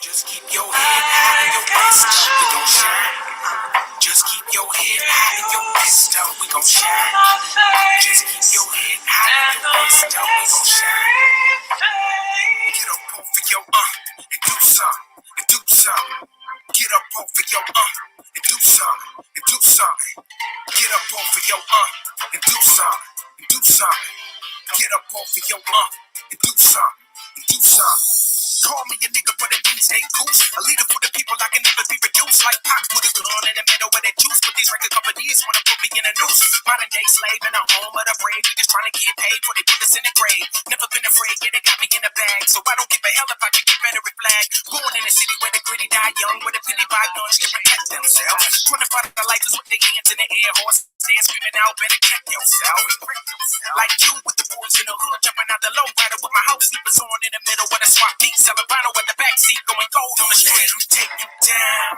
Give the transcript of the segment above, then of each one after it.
Just keep your head high and your best up, we gon' shine. Just keep your head high and your best up, we gon' shine. Just keep your head high and your best up, we gon' shine. Get up off of your and do something, and do something. Get up off of your and do something, and do something. Get up off of your and do something, and do something. Get up off of your and do something, and do something. Call me a nigga for the things they goose. A leader for the people I can never be reduced. Like Pac with a gun in the middle of that juice. But these record companies wanna put me in a noose. Modern day slave in the home of the brave. Niggas trying to get paid for they put us in the grave. Never been afraid, yeah, they got me in the bag. So I don't give a hell if I get Confederate flag. Born in a city where the gritty die young. Where the pity by guns can protect themselves. 25 of life is with their hands in the air. Horse stand screaming out, better check yourself. Like you with the boys in the hood. Jumping out the low rider with my house sleepers on in the middle of the swap meet. Selling vinyl at the backseat, going gold on the street. Let them take you down.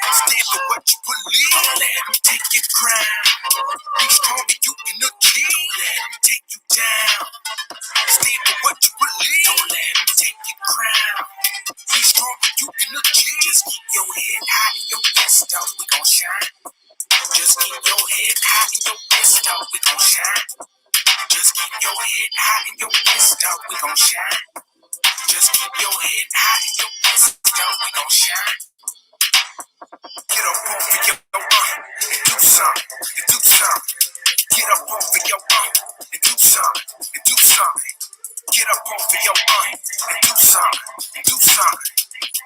Stand for what you believe. Don't let them take your crown. Be strong and you can achieve. Don't let them take you down. Stand for what you believe. Don't let them take your crown. Be strong and you can achieve. Just keep your head high and your best up, we gon' shine. Just keep your head high and your best up, we gon' shine. Just keep your head high and your best up, we gon' shine. Just keep your head high and your best up, we gon' shine. Get up off of your and do something, and do something. Get up off of your and do something, and do something. Get up off of your and do something, and do something.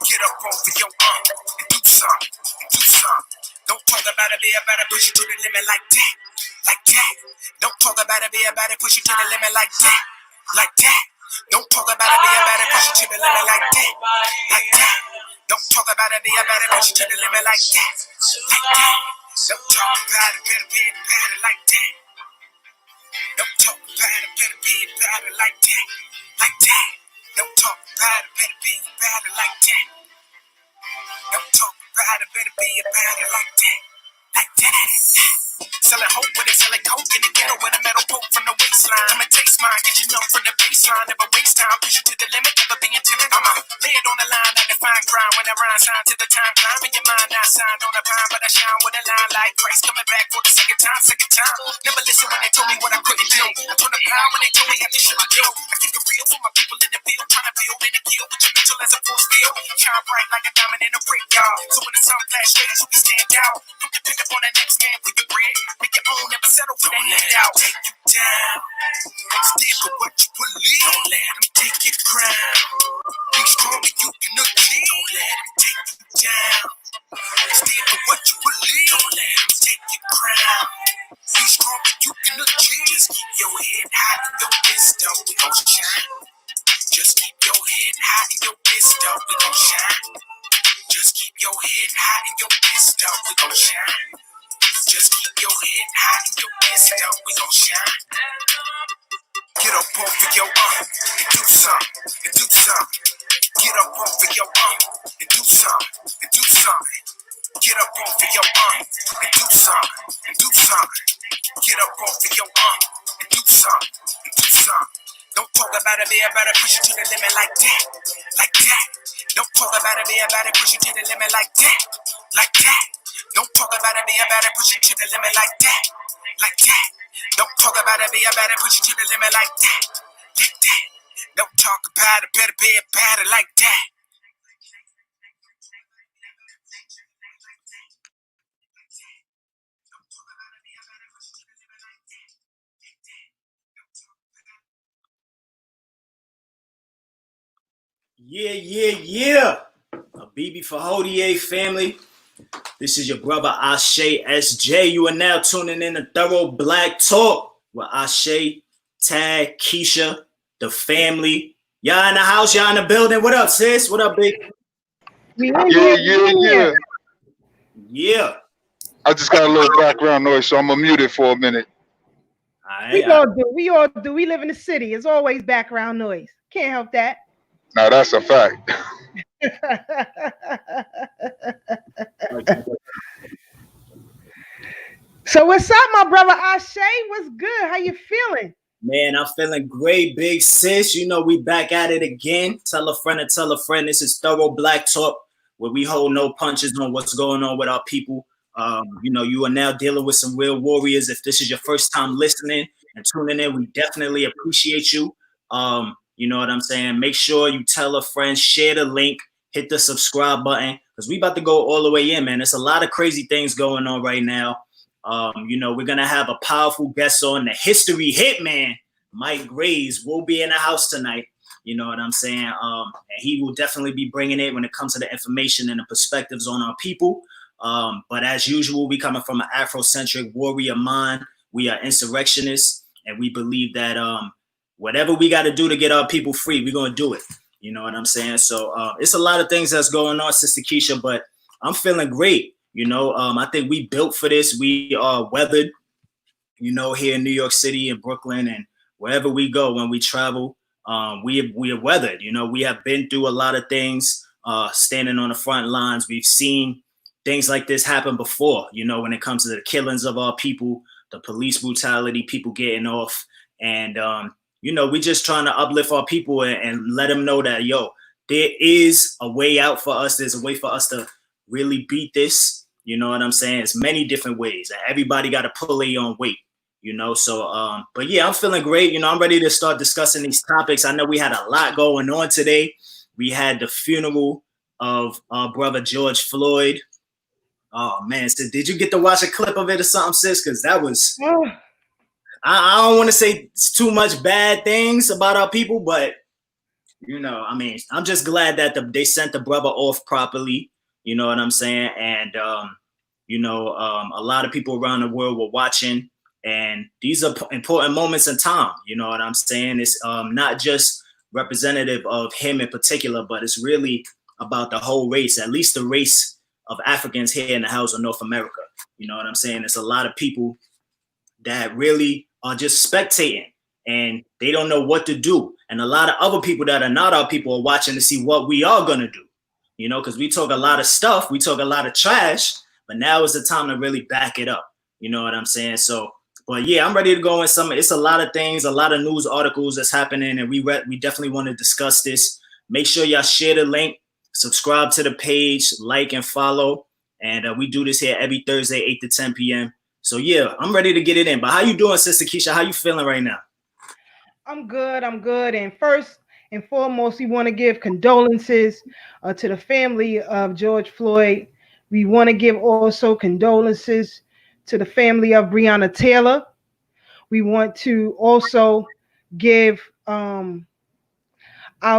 Get up off of your and do something, and do something. Don't talk about it, be about it, push you to the limit like that, like that. Don't talk about it, be about it, push you to the limit like that, like that. Don't talk about it, be about it, push you to the limit like that, like that. Don't talk about it, be about it, push you to the limit like that, like that. Don't talk about it, better be about it like that. Don't talk about it, better be about it like that, like that. Don't talk about it, better be about it like that. Don't talk about it, better be about it like that, like that. Selling hope with it, selling coke in the ghetto with a metal poke from the waistline. Come and taste mine, get you numb from the baseline. Never waste time, push you to the limit, never being timid. I'ma lay it on the line, I define crime. When I rhyme, sign to the time, climb in your mind. Not signed on the pine, but I shine with a line like Christ coming back for the second time, second time. Never listen when they told me what I couldn't do. I turn the power when they told me I just shouldn't do. I keep it real for my people in the field, trying to build in the kill with your mental as a force field. Shine bright like a diamond in a brick, y'all. So when the sun flash straight, you can stand out. Don't depend upon the next man for your bread. Make your own, never settle for that handout. Take you down. Stand for what you believe. Don't let them take your crown. Be strong and you can achieve. Don't let them take you down. Stand for what you believe. Don't let them take your crown. Be strong and you can achieve. Just keep your head high and your best up, we gon' shine. Just keep your head high and your best up, we gon' shine. Just keep your head high and your best up, we gon' shine. Just keep your head high and your best up, we gon' shine. Get up off of your and do something, and do something. Get up off of your and do something, and do something. Get up off of your and do something, and do something. Get up off of your and do something, and do something. Don't talk about it, be about it, push you to the limit like that, like that. Don't talk about it, be about it, push you to the limit like that, like that. Don't talk about it, be about it, push you to the limit like that, like that. Don't talk about it, be about it, push you to the limit like that, like that. Don't talk about it, better be about it like that. Yeah. A BB for Hodier family. This is your brother Ashe SJ. You are now tuning in to Thorough Black Talk with Ashe, Tag, Keisha, the family. Y'all in the house, y'all in the building. What up, sis? What up, big? Yeah. Yeah. I just got a little background noise, so I'm gonna mute it for a minute. We all do. We live in the city. It's always background noise. Can't help that. Now that's a fact. So what's up, my brother Ashe? What's good? How you feeling? Man, I'm feeling great, big sis. You know, we back at it again. Tell a friend and tell a friend. This is Thorough Black Talk, where we hold no punches on what's going on with our people. You know, you are now dealing with some real warriors. If this is your first time listening and tuning in, we definitely appreciate you. You know what I'm saying? Make sure you tell a friend, share the link, hit the subscribe button, because we about to go all the way in, man. There's a lot of crazy things going on right now. You know, we're gonna have a powerful guest on, the history hitman, Mike Graves, will be in the house tonight. You know what I'm saying? And he will definitely be bringing it when it comes to the information and the perspectives on our people. But as usual, we coming from an Afrocentric warrior mind. We are insurrectionists, and we believe that whatever we got to do to get our people free, we're gonna do it. You know what I'm saying? So it's a lot of things that's going on, Sister Keisha, but I'm feeling great. You know, I think we built for this. We are weathered, you know, here in New York City and Brooklyn and wherever we go when we travel. We are weathered. You know, we have been through a lot of things, standing on the front lines. We've seen things like this happen before, you know, when it comes to the killings of our people, the police brutality, people getting off. And, you know, we're just trying to uplift our people and let them know that, yo, there is a way out for us. There's a way for us to really beat this. You know what I'm saying? It's many different ways. Everybody got to pull their own weight, you know? So, but yeah, I'm feeling great. You know, I'm ready to start discussing these topics. I know we had a lot going on today. We had the funeral of our brother George Floyd. Oh man, so did you get to watch a clip of it or something, sis? Because that was, I don't want to say too much bad things about our people, but you know, I mean, I'm just glad that they sent the brother off properly. You know what I'm saying? And, you know, a lot of people around the world were watching, and these are important moments in time. You know what I'm saying? It's not just representative of him in particular, but it's really about the whole race, at least the race of Africans here in the house of North America. You know what I'm saying? There's a lot of people that really are just spectating and they don't know what to do. And a lot of other people that are not our people are watching to see what we are going to do. You know, because we talk a lot of stuff, we talk a lot of trash, but now is the time to really back it up. You know what I'm saying? So, but yeah, I'm ready to go in some. It's a lot of things, a lot of news articles that's happening, and we definitely want to discuss this. Make sure y'all share the link, subscribe to the page, like and follow, and we do this here every Thursday, 8 to 10 p.m. So yeah, I'm ready to get it in. But how you doing, Sister Keisha? How you feeling right now? I'm good. And first and foremost, we want to give condolences to the family of George Floyd. We want to give also condolences to the family of Breonna Taylor. We want to also give our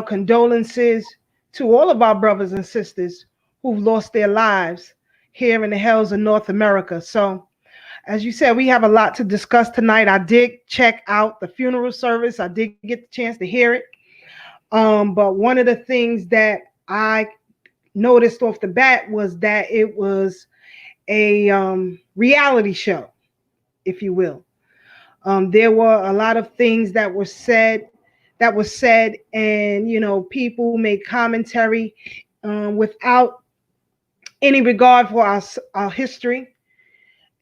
condolences to all of our brothers and sisters who've lost their lives here in the hells of North America. So, as you said, we have a lot to discuss tonight. I did check out the funeral service. I did get the chance to hear it. But one of the things that I noticed off the bat was that it was a reality show, if you will. There were a lot of things that were said, and you know, people made commentary without any regard for our history.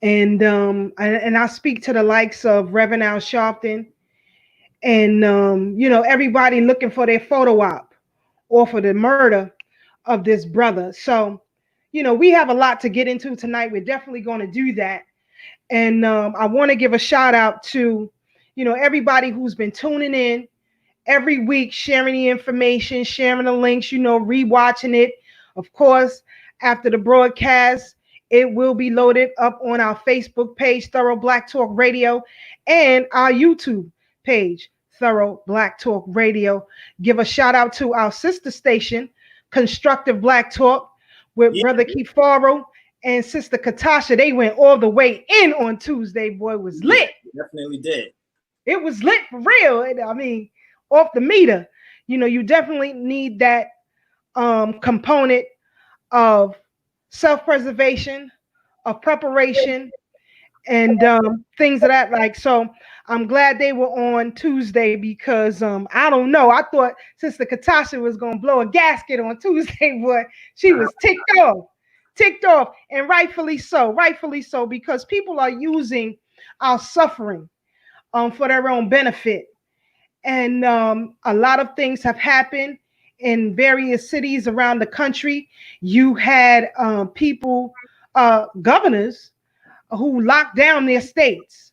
And I speak to the likes of Reverend Al Sharpton, and you know, everybody looking for their photo op or for the murder of this brother. So, you know, we have a lot to get into tonight. We're definitely going to do that. And I want to give a shout out to, you know, everybody who's been tuning in every week, sharing the information, sharing the links, you know, rewatching it. Of course, after the broadcast, it will be loaded up on our Facebook page, Thorough Black Talk Radio, and our YouTube page, Thorough Black Talk Radio. Give a shout out to our sister station, Constructive Black Talk, with Brother Kifaro and Sister Katasha. They went all the way in on Tuesday. Boy, it was lit. Definitely did. It was lit for real. I mean, off the meter. You know, you definitely need that component of self-preservation, of preparation, and things of that like. So I'm glad they were on Tuesday because I don't know. I thought Sister Katasha was gonna blow a gasket on Tuesday, but she was ticked off, and rightfully so, because people are using our suffering for their own benefit. And a lot of things have happened in various cities around the country. You had people, governors, who locked down their states,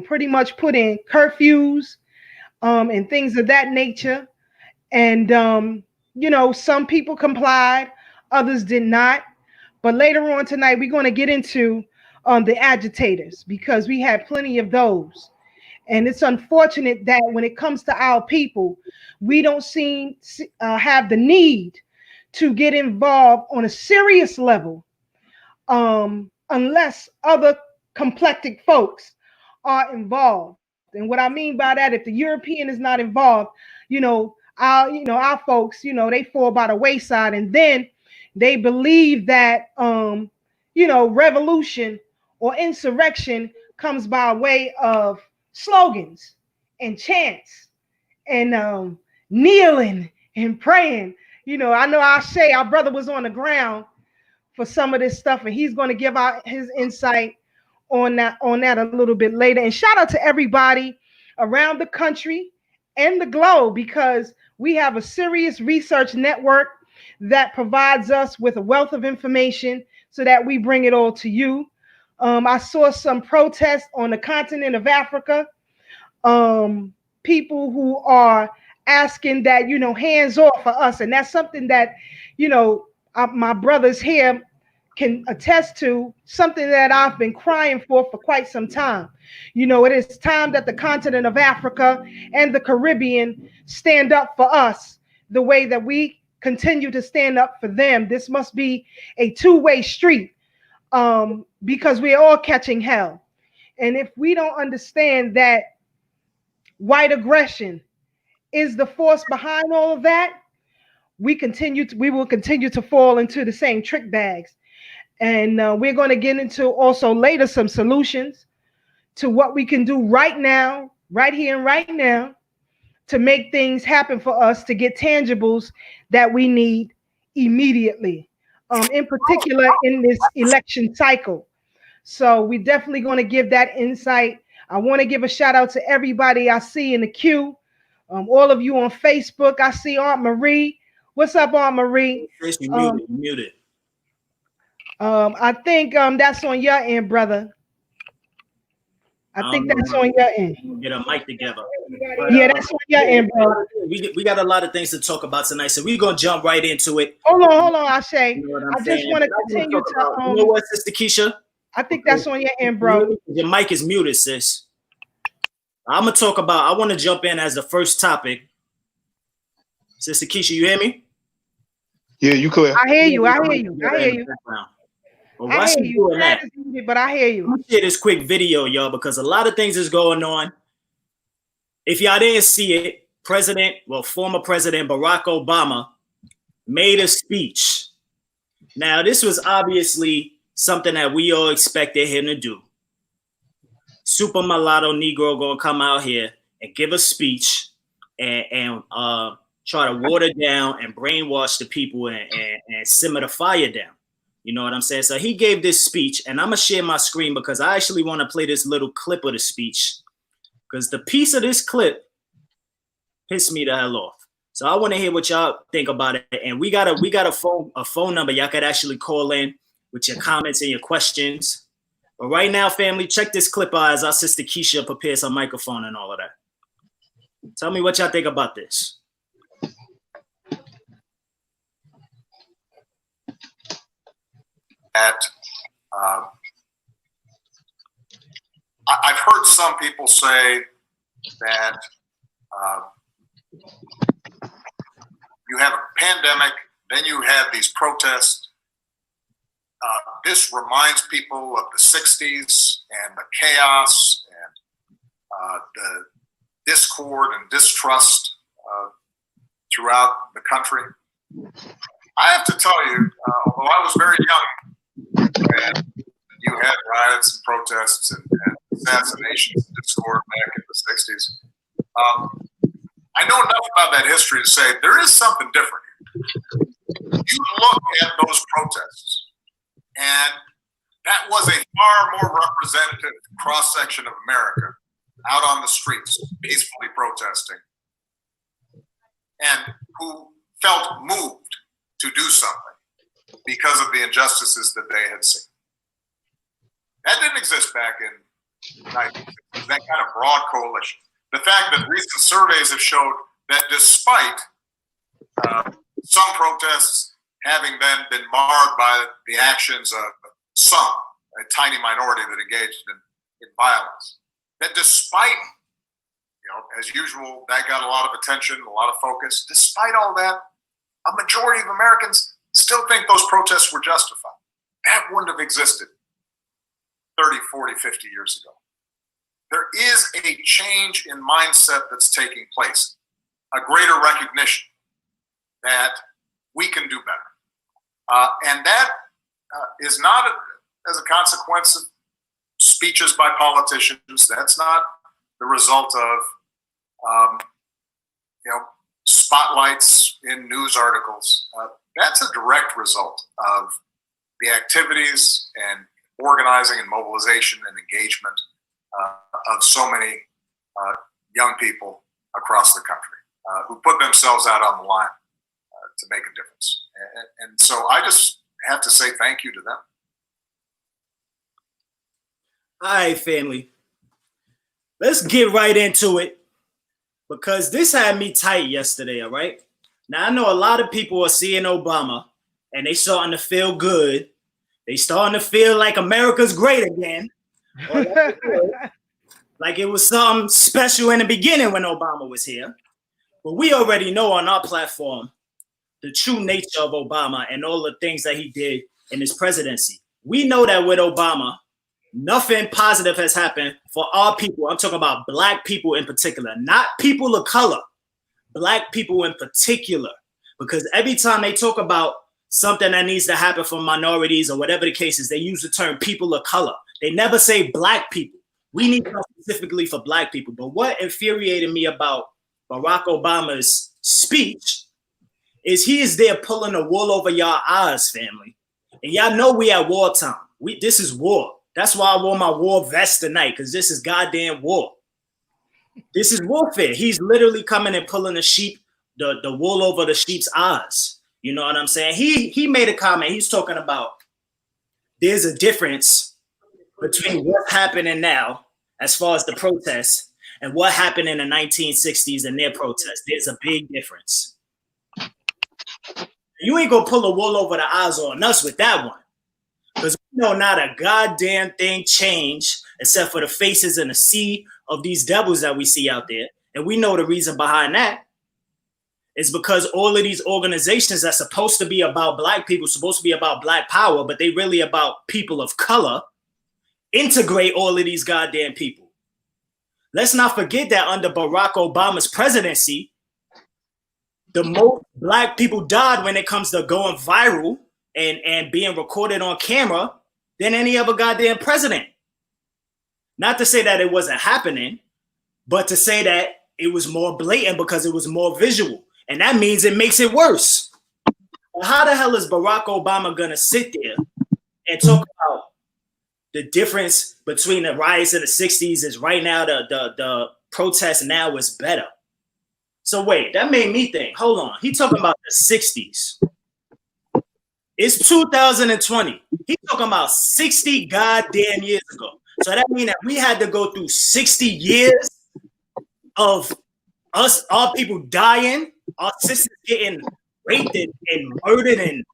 pretty much put in curfews and things of that nature. And, some people complied, others did not. But later on tonight, we're going to get into the agitators, because we had plenty of those. And it's unfortunate that when it comes to our people, we don't seem have the need to get involved on a serious level, unless other complected folks are involved. And what I mean by that, if the European is not involved, our folks, they fall by the wayside, and then they believe that revolution or insurrection comes by way of slogans and chants and kneeling and praying. I know our brother was on the ground for some of this stuff, and he's going to give out his insight on that a little bit later. And shout out to everybody around the country and the globe, because we have a serious research network that provides us with a wealth of information so that we bring it all to you. I saw some protests on the continent of Africa. People who are asking that, hands off for us. And that's something that, my brothers here can attest to, something that I've been crying for quite some time. It is time that the continent of Africa and the Caribbean stand up for us the way that we continue to stand up for them. This must be a two-way street, because we're all catching hell. And if we don't understand that white aggression is the force behind all of that, we will continue to fall into the same trick bags. And we're going to get into also later some solutions to what we can do right now, right here and right now, to make things happen for us, to get tangibles that we need immediately, in particular in this election cycle. So we're definitely going to give that insight. I want to give a shout out to everybody I see in the queue. All of you on Facebook. I see Aunt Marie. What's up, Aunt Marie? Chris, you muted. I think that's on your end, brother. I think that's on your end. Get a mic together. Yeah, that's on your end, bro. We got a lot of things to talk about tonight, so we're gonna jump right into it. Hold on, Ashay. I just want to continue to. You know what, Sister Keisha? I think that's on your end, bro. Your mic is muted, sis. I'm gonna talk about. I want to jump in as the first topic. Sister Keisha, you hear me? Yeah, you clear. I hear you. I hear you. Well, I hear you. But I hear you. Let me share this quick video, y'all, because a lot of things is going on. If y'all didn't see it, former President Barack Obama made a speech. Now, this was obviously something that we all expected him to do. Super mulatto Negro gonna come out here and give a speech and try to water down and brainwash the people and simmer the fire down. You know what I'm saying? So he gave this speech, and I'm going to share my screen because I actually want to play this little clip of the speech, because the piece of this clip pissed me the hell off. So I want to hear what y'all think about it. And we got a phone number y'all could actually call in with your comments and your questions. But right now, family, check this clip out as our sister Keisha prepares her microphone and all of that. Tell me what y'all think about this. I've heard some people say that you have a pandemic, then you have these protests. This reminds people of the 60s and the chaos and the discord and distrust throughout the country. I have to tell you, although I was very young, and you had riots and protests and assassinations and discord back in the 60s. I know enough about that history to say there is something different. You look at those protests, and that was a far more representative cross-section of America out on the streets, peacefully protesting, and who felt moved to do something because of the injustices that they had seen. That didn't exist back in 1960s, that kind of broad coalition. The fact that recent surveys have showed that despite some protests having then been marred by the actions of some, a tiny minority that engaged in violence, that despite, as usual, that got a lot of attention, a lot of focus. Despite all that, a majority of Americans still think those protests were justified. That wouldn't have existed 30, 40, 50 years ago. There is a change in mindset that's taking place, a greater recognition that we can do better. And that is not as a consequence of speeches by politicians. That's not the result of spotlights in news articles. That's a direct result of the activities and organizing and mobilization and engagement of so many young people across the country who put themselves out on the line to make a difference. And so I just have to say thank you to them. All right, family. Let's get right into it because this had me tight yesterday, all right? Now, I know a lot of people are seeing Obama and they starting to feel good. They starting to feel like America's great again. Like it was something special in the beginning when Obama was here. But we already know on our platform the true nature of Obama and all the things that he did in his presidency. We know that with Obama, nothing positive has happened for our people. I'm talking about Black people in particular, not people of color, Black people in particular. Because every time they talk about something that needs to happen for minorities or whatever the case is, they use the term people of color. They never say Black people. We need to specifically for Black people. But what infuriated me about Barack Obama's speech is he is there pulling the wool over y'all eyes, family. And y'all know we at wartime. This is war. That's why I wore my war vest tonight, because this is goddamn war. This is warfare. He's literally coming and pulling the wool over the sheep's eyes. You know what I'm saying? He made a comment. He's talking about there's a difference between what's happening now as far as the protests and what happened in the 1960s and their protests. There's a big difference. You ain't gonna pull the wool over the eyes on us with that one. Because we know not a goddamn thing changed except for the faces and the sea of these devils that we see out there. And we know the reason behind that is because all of these organizations that's supposed to be about Black people, supposed to be about Black power, but they really about people of color, integrate all of these goddamn people. Let's not forget that under Barack Obama's presidency, the most Black people died when it comes to going viral and being recorded on camera than any other goddamn president. Not to say that it wasn't happening, but to say that it was more blatant because it was more visual. And that means it makes it worse. Well, how the hell is Barack Obama gonna sit there and talk about the difference between the riots in the 60s is right now the protest now is better? So wait, that made me think, hold on. He talking about the 60s. It's 2020. He talking about 60 goddamn years ago. So that means that we had to go through 60 years of us, our people dying, our sisters getting raped and murdered, and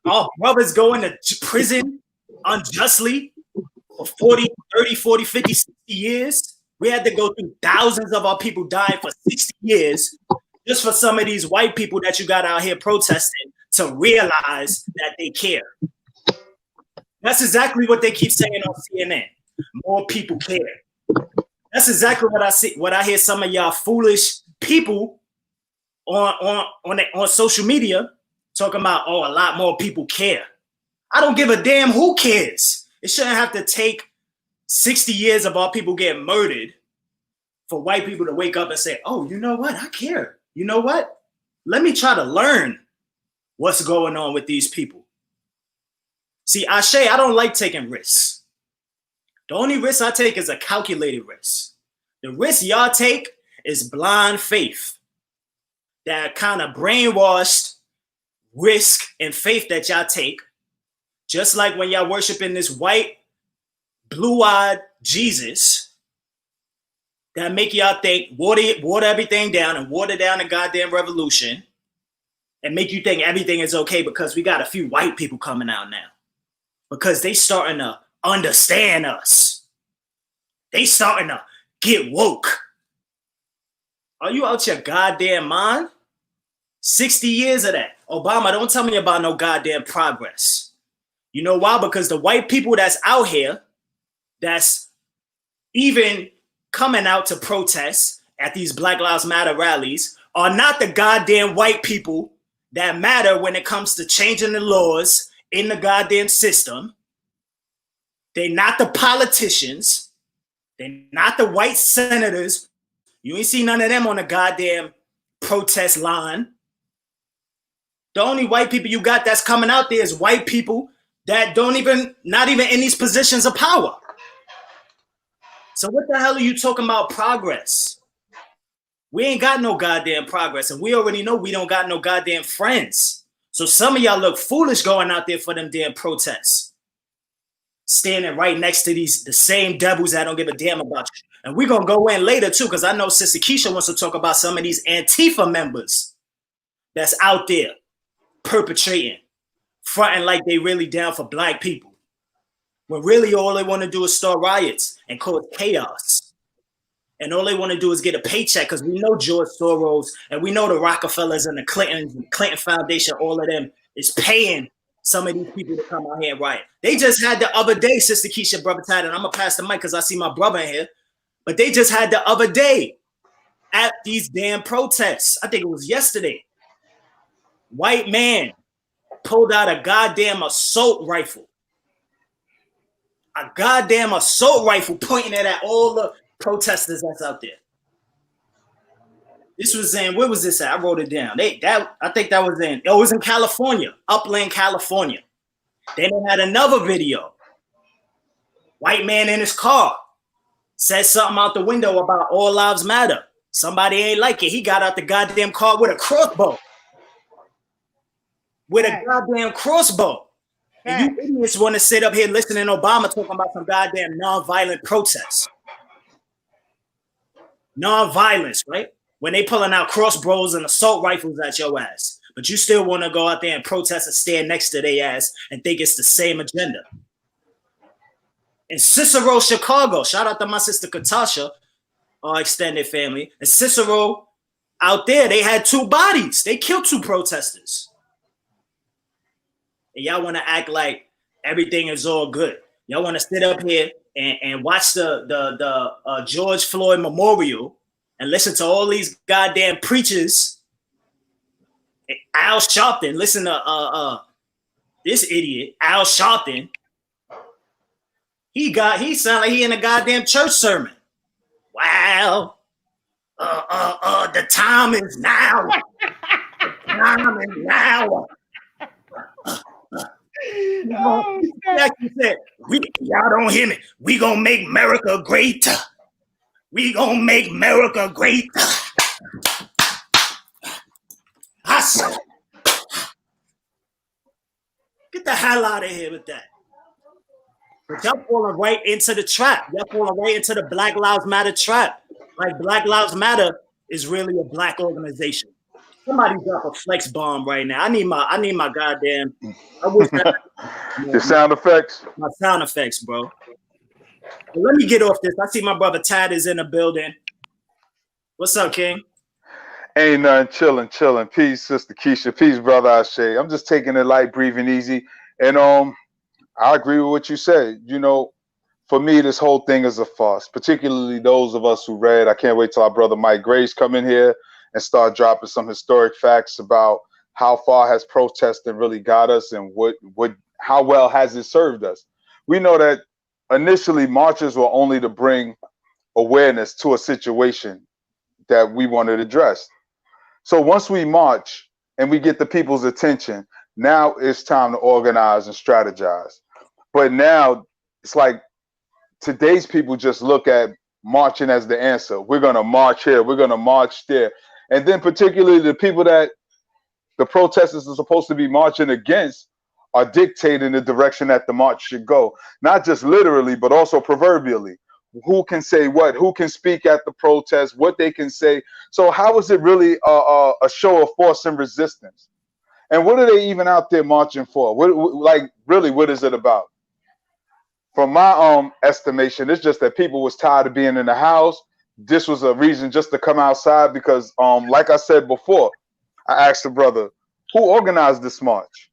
our brothers going to prison unjustly for 40, 30, 40, 50, 60 years. We had to go through thousands of our people dying for 60 years just for some of these white people that you got out here protesting to realize that they care. That's exactly what they keep saying on CNN. More people care. That's exactly what I see. What I hear some of y'all foolish people on social media talking about. Oh, a lot more people care. I don't give a damn who cares. It shouldn't have to take 60 years of our people getting murdered for white people to wake up and say, "Oh, you know what? I care. You know what? Let me try to learn what's going on with these people." See, Ashe, I don't like taking risks. The only risk I take is a calculated risk. The risk y'all take is blind faith. That kind of brainwashed risk and faith that y'all take. Just like when y'all worshiping this white, blue-eyed Jesus that make y'all think water everything down and water down the goddamn revolution and make you think everything is okay because we got a few white people coming out now. Because they starting to understand us. They starting to get woke. Are you out your goddamn mind? 60 years of that. Obama, don't tell me about no goddamn progress. You know why? Because the white people that's out here, that's even coming out to protest at these Black Lives Matter rallies, are not the goddamn white people that matter when it comes to changing the laws in the goddamn system. They're not the politicians. They're not the white senators. You ain't see none of them on the goddamn protest line. The only white people you got that's coming out there is white people that not even in these positions of power. So what the hell are you talking about progress? We ain't got no goddamn progress, and we already know we don't got no goddamn friends. So some of y'all look foolish going out there for them damn protests. Standing right next to the same devils that don't give a damn about you. And we're going to go in later too, because I know Sister Keisha wants to talk about some of these Antifa members that's out there perpetrating, fronting like they really down for black people. When really all they want to do is start riots and cause chaos. And all they want to do is get a paycheck, because we know George Soros and we know the Rockefellers and the Clinton Foundation, all of them is paying some of these people to come out here and riot. They just had the other day, Sister Keisha, Brother Tad, and I'm going to pass the mic because I see my brother in here, but they just had the other day at these damn protests. I think it was yesterday. White man pulled out a goddamn assault rifle. A goddamn assault rifle, pointing it at all the protesters that's out there. This was in, where was this at? I wrote it down. I think that was it was in California, Upland, California. Then they had another video. White man in his car said something out the window about all lives matter. Somebody ain't like it. He got out the goddamn car with a crossbow. With a goddamn crossbow. And you idiots want to sit up here listening to Obama talking about some goddamn nonviolent protests. Nonviolence, right? When they pulling out crossbows and assault rifles at your ass. But you still want to go out there and protest and stand next to their ass and think it's the same agenda. In Cicero, Chicago, shout out to my sister Katasha, our extended family. In Cicero, out there, they had 2 bodies. They killed 2 protesters. And y'all want to act like everything is all good. Y'all want to sit up here and watch the George Floyd Memorial and listen to all these goddamn preachers. Al Sharpton, listen to this idiot, Al Sharpton. He sound like he in a goddamn church sermon. Wow. The time is now. The time is now. Like you said, y'all don't hear me. We gonna make America great. We gonna make America great. Get the hell out of here with that. But y'all falling right into the trap. Y'all falling right into the Black Lives Matter trap. Like Black Lives Matter is really a black organization. Somebody drop a flex bomb right now. I need my goddamn. I wish that, The sound effects. My sound effects, bro. But let me get off this. I see my brother Tad is in the building. What's up, King? Ain't nothing, chilling. Peace, Sister Keisha. Peace, Brother Ashe. I'm just taking it light, breathing easy. And I agree with what you said. You know, for me, this whole thing is a farce, particularly those of us who read. I can't wait till our brother Mike Grace come in here and start dropping some historic facts about how far has protesting really got us and how well has it served us. We know that initially marches were only to bring awareness to a situation that we wanted addressed. So once we march and we get the people's attention, now it's time to organize and strategize. But now it's like today's people just look at marching as the answer. We're going to march here. We're going to march there. And then particularly the people that the protesters are supposed to be marching against are dictating the direction that the march should go. Not just literally, but also proverbially. Who can say what? Who can speak at the protest? What they can say. So how is it really a show of force and resistance? And what are they even out there marching for? Like, really, what is it about? From my estimation, it's just that people was tired of being in the house. This was a reason just to come outside because, like I said before, I asked the brother, who organized this march?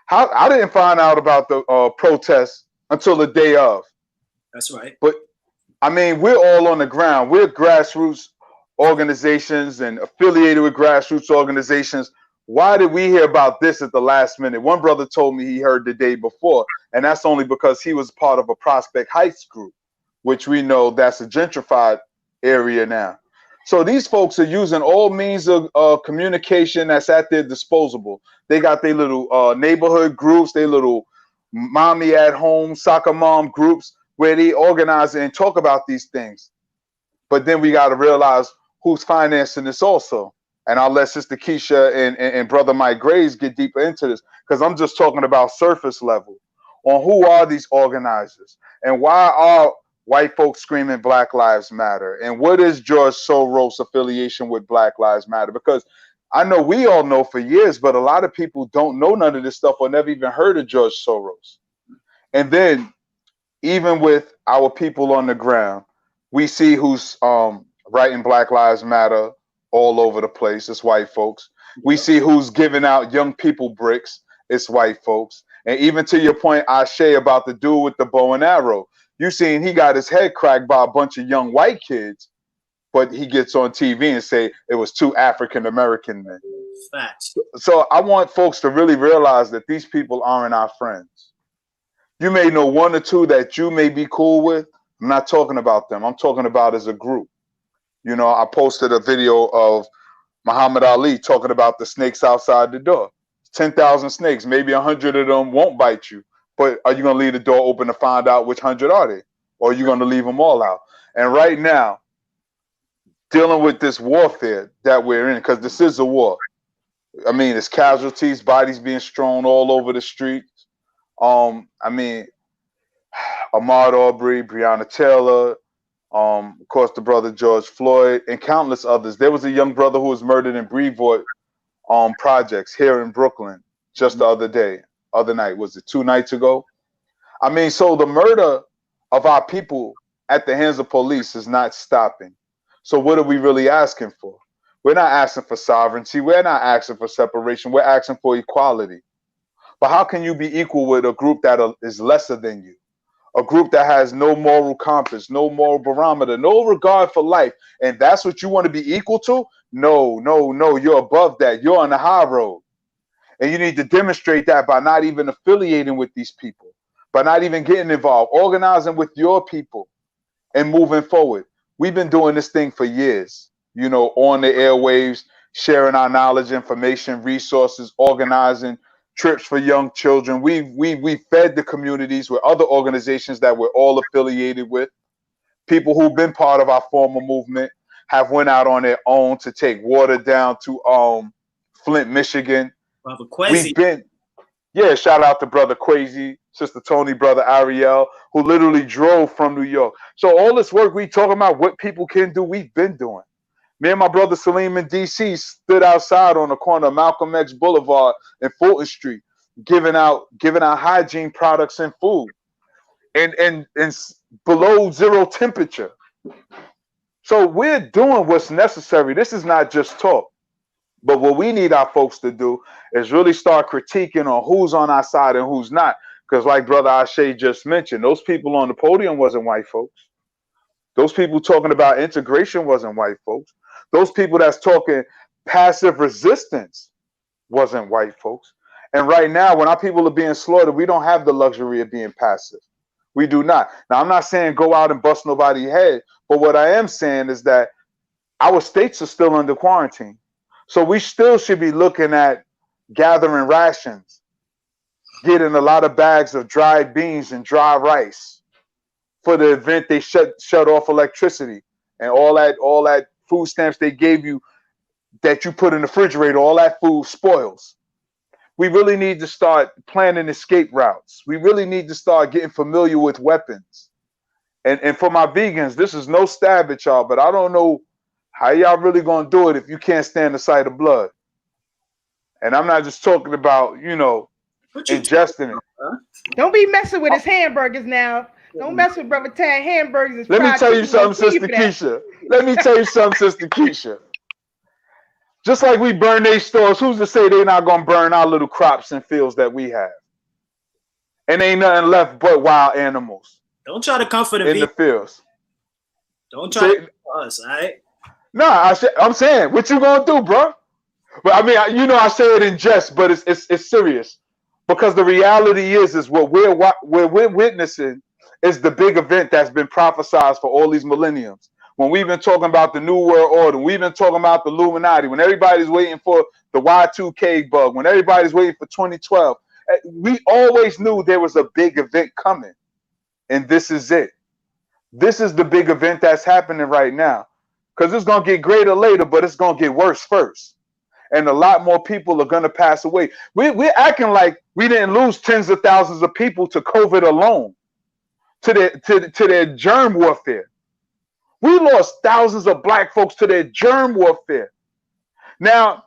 I didn't find out about the protest until the day of. That's right. But, I mean, we're all on the ground. We're grassroots organizations and affiliated with grassroots organizations. Why did we hear about this at the last minute? One brother told me he heard the day before, and that's only because he was part of a Prospect Heights group, which we know that's a gentrified area now. So these folks are using all means of communication that's at their disposal. They got their little neighborhood groups, their little mommy at home, soccer mom groups, where they organize and talk about these things. But then we got to realize who's financing this also. And I'll let Sister Keisha and Brother Mike Graves get deeper into this, because I'm just talking about surface level on who are these organizers and why are white folks screaming Black Lives Matter, and what is George Soros' affiliation with Black Lives Matter? Because I know we all know for years, but a lot of people don't know none of this stuff or never even heard of George Soros. And then even with our people on the ground, we see who's writing Black Lives Matter all over the place. It's white folks. We see who's giving out young people bricks. It's white folks. And even to your point, Ashe, about the dude with the bow and arrow, you seen he got his head cracked by a bunch of young white kids, but he gets on TV and say it was 2 African American men. Facts. So I want folks to really realize that these people aren't our friends. You may know 1 or 2 that you may be cool with. I'm not talking about them. I'm talking about as a group. You know, I posted a video of Muhammad Ali talking about the snakes outside the door. 10,000 snakes, maybe 100 of them won't bite you. But are you going to leave the door open to find out which 100 are they? Or are you going to leave them all out? And right now, dealing with this warfare that we're in, because this is a war. I mean, it's casualties, bodies being strewn all over the streets. I mean, Ahmaud Arbery, Breonna Taylor, of course, the brother George Floyd, and countless others. There was a young brother who was murdered in Brevoort projects here in Brooklyn just the other night. Was it 2 nights ago? I mean, so the murder of our people at the hands of police is not stopping. So what are we really asking for? We're not asking for sovereignty. We're not asking for separation. We're asking for equality. But how can you be equal with a group that is lesser than you? A group that has no moral compass, no moral barometer, no regard for life. And that's what you want to be equal to? No, no, no. You're above that. You're on the high road. And you need to demonstrate that by not even affiliating with these people, by not even getting involved, organizing with your people and moving forward. We've been doing this thing for years, you know, on the airwaves, sharing our knowledge, information, resources, organizing trips for young children. We fed the communities with other organizations that we're all affiliated with. People who've been part of our former movement have went out on their own to take water down to Flint, Michigan. Brother Quasi. We've been, yeah, shout out to Brother Quasi, Sister Tony, Brother Ariel, who literally drove from New York. So all this work we talking about, what people can do, we've been doing. Me and my brother Salim in D.C. stood outside on the corner of Malcolm X Boulevard and Fulton Street, giving out hygiene products and food, and below zero temperature. So we're doing what's necessary. This is not just talk. But what we need our folks to do is really start critiquing on who's on our side and who's not. Because like Brother Ashe just mentioned, those people on the podium wasn't white folks. Those people talking about integration wasn't white folks. Those people that's talking passive resistance wasn't white folks. And right now, when our people are being slaughtered, we don't have the luxury of being passive. We do not. Now, I'm not saying go out and bust nobody's head, but what I am saying is that our states are still under quarantine. So we still should be looking at gathering rations, getting a lot of bags of dried beans and dry rice, for the event they shut off electricity and all that food stamps they gave you that you put in the refrigerator, all that food spoils. We really need to start planning escape routes. We really need to start getting familiar with weapons. And for my vegans, this is no stab at y'all, but I don't know how y'all really gonna do it if you can't stand the sight of blood. And I'm not just talking about, ingesting it. Don't be messing with his hamburgers now. Don't mess with Brother Tad hamburgers. Let me tell you something, Sister Keisha. Let me tell you something, Sister Keisha. Just like we burn their stores, who's to say they're not going to burn our little crops and fields that we have? And ain't nothing left but wild animals. Don't try to comfort in the fields. Don't try to comfort us, all right? Nah, I'm saying, what you going to do, bro? But I mean, I say it in jest, but it's serious. Because the reality is what we're witnessing is the big event that's been prophesied for all these millenniums. When we've been talking about the New World Order, we've been talking about the Illuminati, when everybody's waiting for the Y2K bug, when everybody's waiting for 2012, we always knew there was a big event coming. And this is it. This is the big event that's happening right now. Because it's going to get greater later, but it's going to get worse first. And a lot more people are going to pass away. We're acting like we didn't lose tens of thousands of people to COVID alone, to their germ warfare. We lost thousands of black folks to their germ warfare. Now,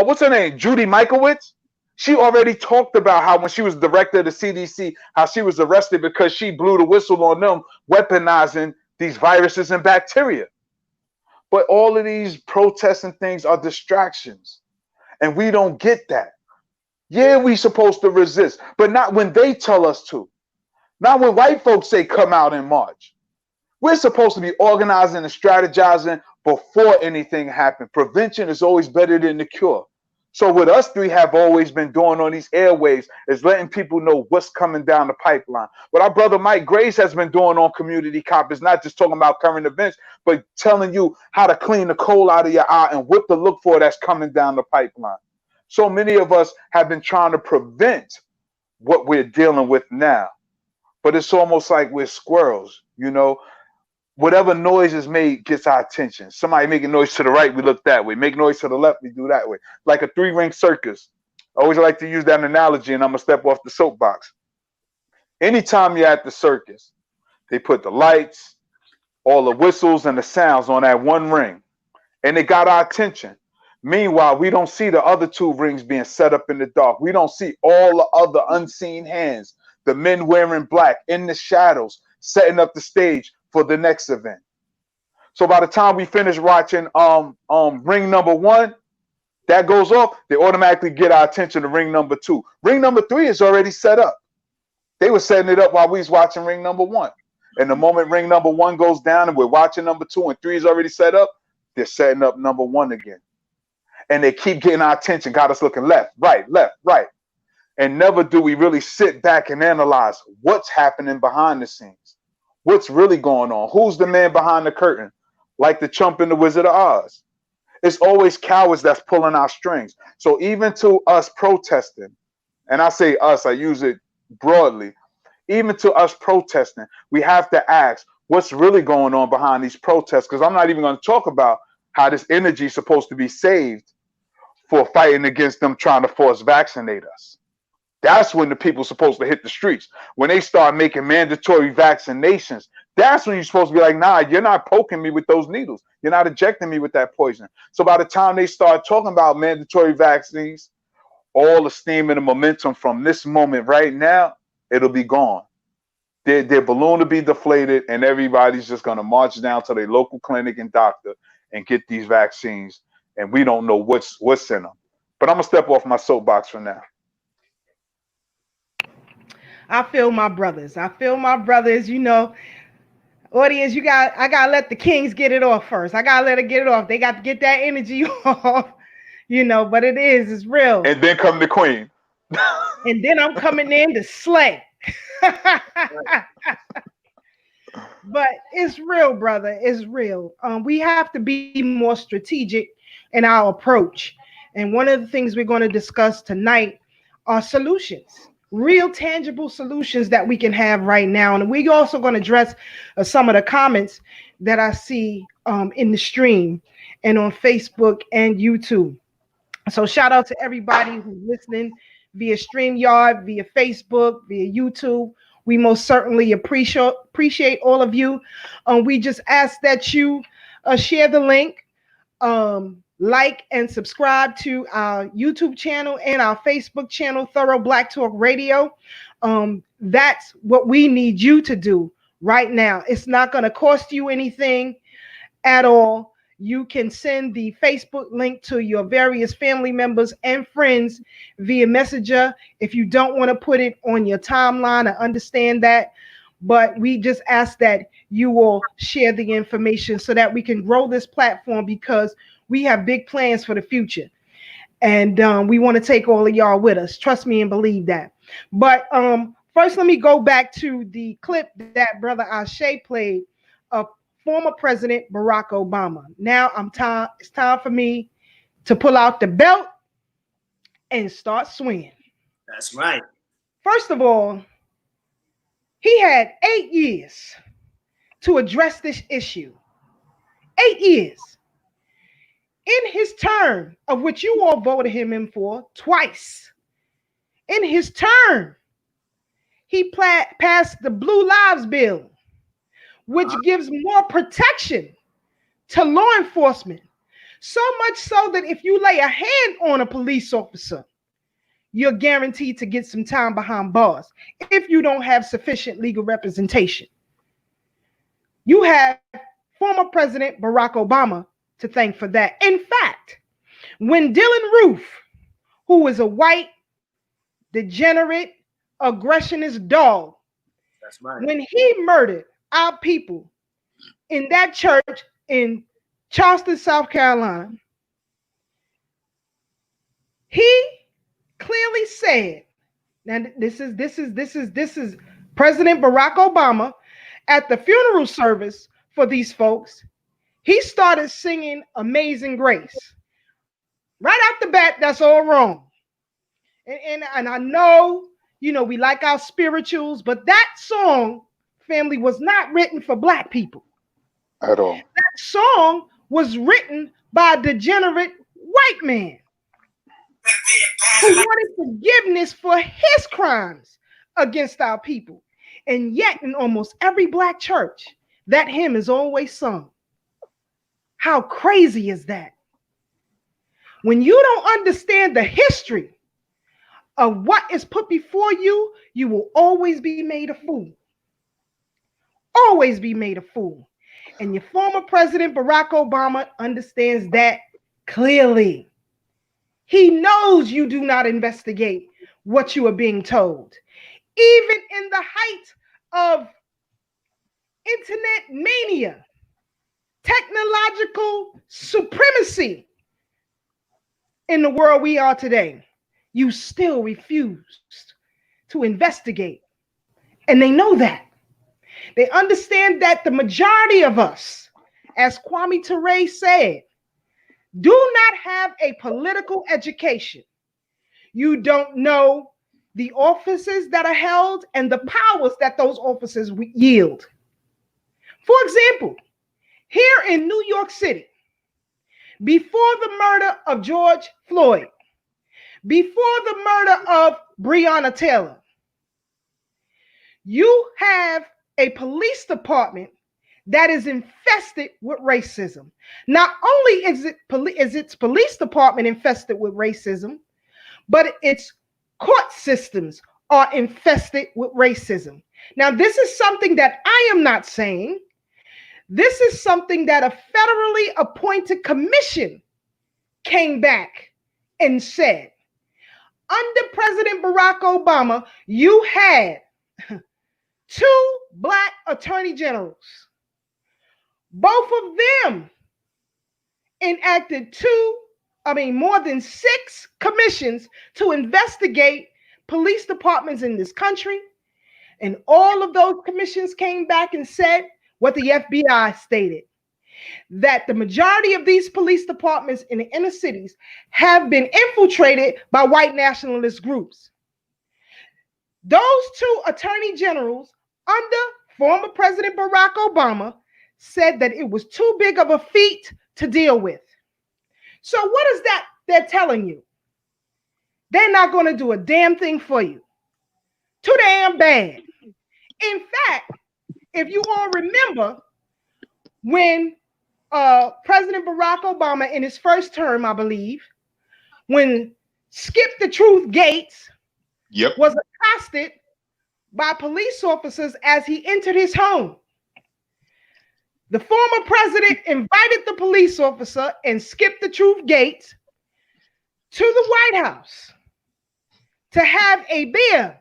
what's her name? Judy Mikovits? She already talked about how when she was director of the CDC, how she was arrested because she blew the whistle on them weaponizing these viruses and bacteria. But all of these protests and things are distractions. And we don't get that. Yeah, we supposed to resist, but not when they tell us to. Not when white folks say come out and march. We're supposed to be organizing and strategizing before anything happens. Prevention is always better than the cure. So what us three have always been doing on these airwaves is letting people know what's coming down the pipeline. What our brother Mike Grace has been doing on Community Cop is not just talking about current events, but telling you how to clean the coal out of your eye and what to look for that's coming down the pipeline. So many of us have been trying to prevent what we're dealing with now. But it's almost like we're squirrels, Whatever noise is made gets our attention. Somebody making noise to the right, we look that way. Make noise to the left, we do that way. Like a three-ring circus. I always like to use that analogy, and I'm going to step off the soapbox. Anytime you're at the circus, they put the lights, all the whistles, and the sounds on that one ring, and it got our attention. Meanwhile, we don't see the other two rings being set up in the dark. We don't see all the other unseen hands, the men wearing black in the shadows, setting up the stage for the next event. So by the time we finish watching ring number 1, that goes off, they automatically get our attention to ring number 2. Ring number 3 is already set up. They were setting it up while we was watching ring number 1. And the moment ring number 1 goes down and we're watching number 2 and 3 is already set up, they're setting up number 1 again. And they keep getting our attention, got us looking left, right. And never do we really sit back and analyze what's happening behind the scenes. What's really going on? Who's the man behind the curtain? Like the chump in the Wizard of Oz. It's always cowards that's pulling our strings. So even to us protesting, and I say us, I use it broadly, even to us protesting, we have to ask what's really going on behind these protests, because I'm not even going to talk about how this energy is supposed to be saved for fighting against them trying to force vaccinate us. That's when the people are supposed to hit the streets. When they start making mandatory vaccinations, that's when you're supposed to be like, nah, you're not poking me with those needles. You're not injecting me with that poison. So by the time they start talking about mandatory vaccines, all the steam and the momentum from this moment right now, it'll be gone. Their balloon will be deflated and everybody's just going to march down to their local clinic and doctor and get these vaccines. And we don't know what's in them. But I'm going to step off my soapbox for now. I feel my brothers. Audience, I gotta let the kings get it off first. I gotta let it get it off. They got to get that energy off, but it's real. And then come the queen. And then I'm coming in to slay. But it's real, brother. It's real. We have to be more strategic in our approach. And one of the things we're going to discuss tonight are solutions. real tangible solutions that we can have right now. And we're also going to address some of the comments that I see in the stream and on Facebook and YouTube. So shout out to everybody who's listening via StreamYard, via Facebook, via YouTube. We most certainly appreciate all of you. We just ask that you share the link, like and subscribe to our YouTube channel and our Facebook channel, Thorough Black Talk Radio. That's what we need you to do right now. It's not going to cost you anything at all. You can send the Facebook link to your various family members and friends via Messenger if you don't want to put it on your timeline. I understand that, but we just ask that you will share the information so that we can grow this platform, because we have big plans for the future. And we want to take all of y'all with us. Trust me and believe that. But first, let me go back to the clip that Brother Ashe played of former President Barack Obama. Now it's time for me to pull out the belt and start swinging. That's right. First of all, he had 8 years to address this issue. 8 years. In his term, of which you all voted him in for twice, in his term, he passed the Blue Lives Bill, which gives more protection to law enforcement. So much so that if you lay a hand on a police officer, you're guaranteed to get some time behind bars if you don't have sufficient legal representation. You have former President Barack Obama to thank for that. In fact, when Dylan Roof, who is a white, degenerate, aggressionist dog, That's right. when he murdered our people in that church in Charleston, South Carolina, he clearly said, now this is President Barack Obama at the funeral service for these folks. He started singing Amazing Grace. Right off the bat, that's all wrong. And I know, we like our spirituals, but that song, family, was not written for Black people at all. That song was written by a degenerate white man who wanted forgiveness for his crimes against our people. And yet in almost every Black church, that hymn is always sung. How crazy is that? When you don't understand the history of what is put before you, you will always be made a fool. Always be made a fool. And your former President Barack Obama understands that clearly. He knows you do not investigate what you are being told. Even in the height of internet mania, technological supremacy in the world we are today, you still refused to investigate. And they know that. They understand that the majority of us, as Kwame Ture said, do not have a political education. You don't know the offices that are held and the powers that those offices yield. For example, here in New York City, before the murder of George Floyd, before the murder of Breonna Taylor, you have a police department that is infested with racism. Not only is its police department infested with racism, but its court systems are infested with racism. Now, this is something that I am not saying. This is something that a federally appointed commission came back and said. Under President Barack Obama, you had 2 Black attorney generals. Both of them enacted more than 6 commissions to investigate police departments in this country. And all of those commissions came back and said what the FBI stated, that the majority of these police departments in the inner cities have been infiltrated by white nationalist groups. Those two attorney generals under former President Barack Obama said that it was too big of a feat to deal with. So what is that they're telling you? They're not going to do a damn thing for you. Too damn bad. In fact, if you all remember when President Barack Obama in his first term, I believe, when Skip the Truth Gates was accosted by police officers as he entered his home. The former president invited the police officer and Skip the Truth Gates to the White House to have a beer,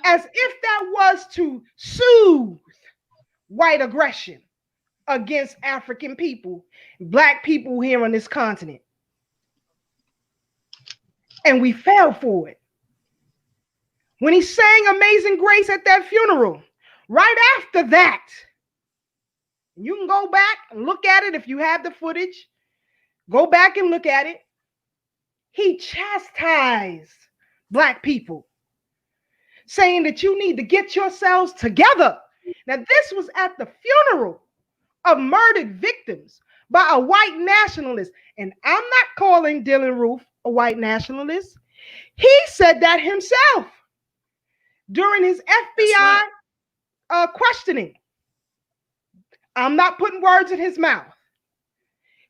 as if that was to soothe white aggression against African people, black people here on this continent. And we fell for it. When he sang Amazing Grace at that funeral, right after that, you can go back and look at it if you have the footage. Go back and look at it. He chastised black people, saying that you need to get yourselves together. Now, this was at the funeral of murdered victims by a white nationalist. And I'm not calling Dylann Roof a white nationalist. He said that himself during his FBI questioning. I'm not putting words in his mouth.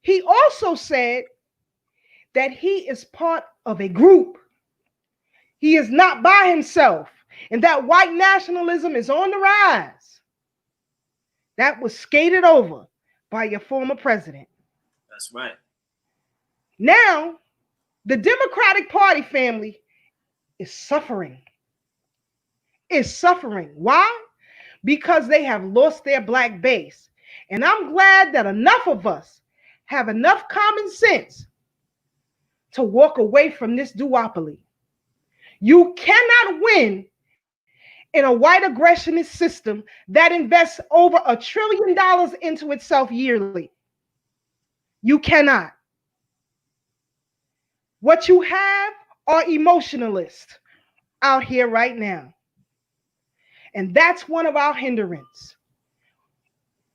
He also said that he is part of a group. He is not by himself, and that white nationalism is on the rise. That was skated over by your former president. That's right. Now, the Democratic Party family is suffering. Is suffering. Why? Because they have lost their black base. And I'm glad that enough of us have enough common sense to walk away from this duopoly. You cannot win in a white aggressionist system that invests over $1 trillion into itself yearly. You cannot. What you have are emotionalists out here right now. And that's one of our hindrances.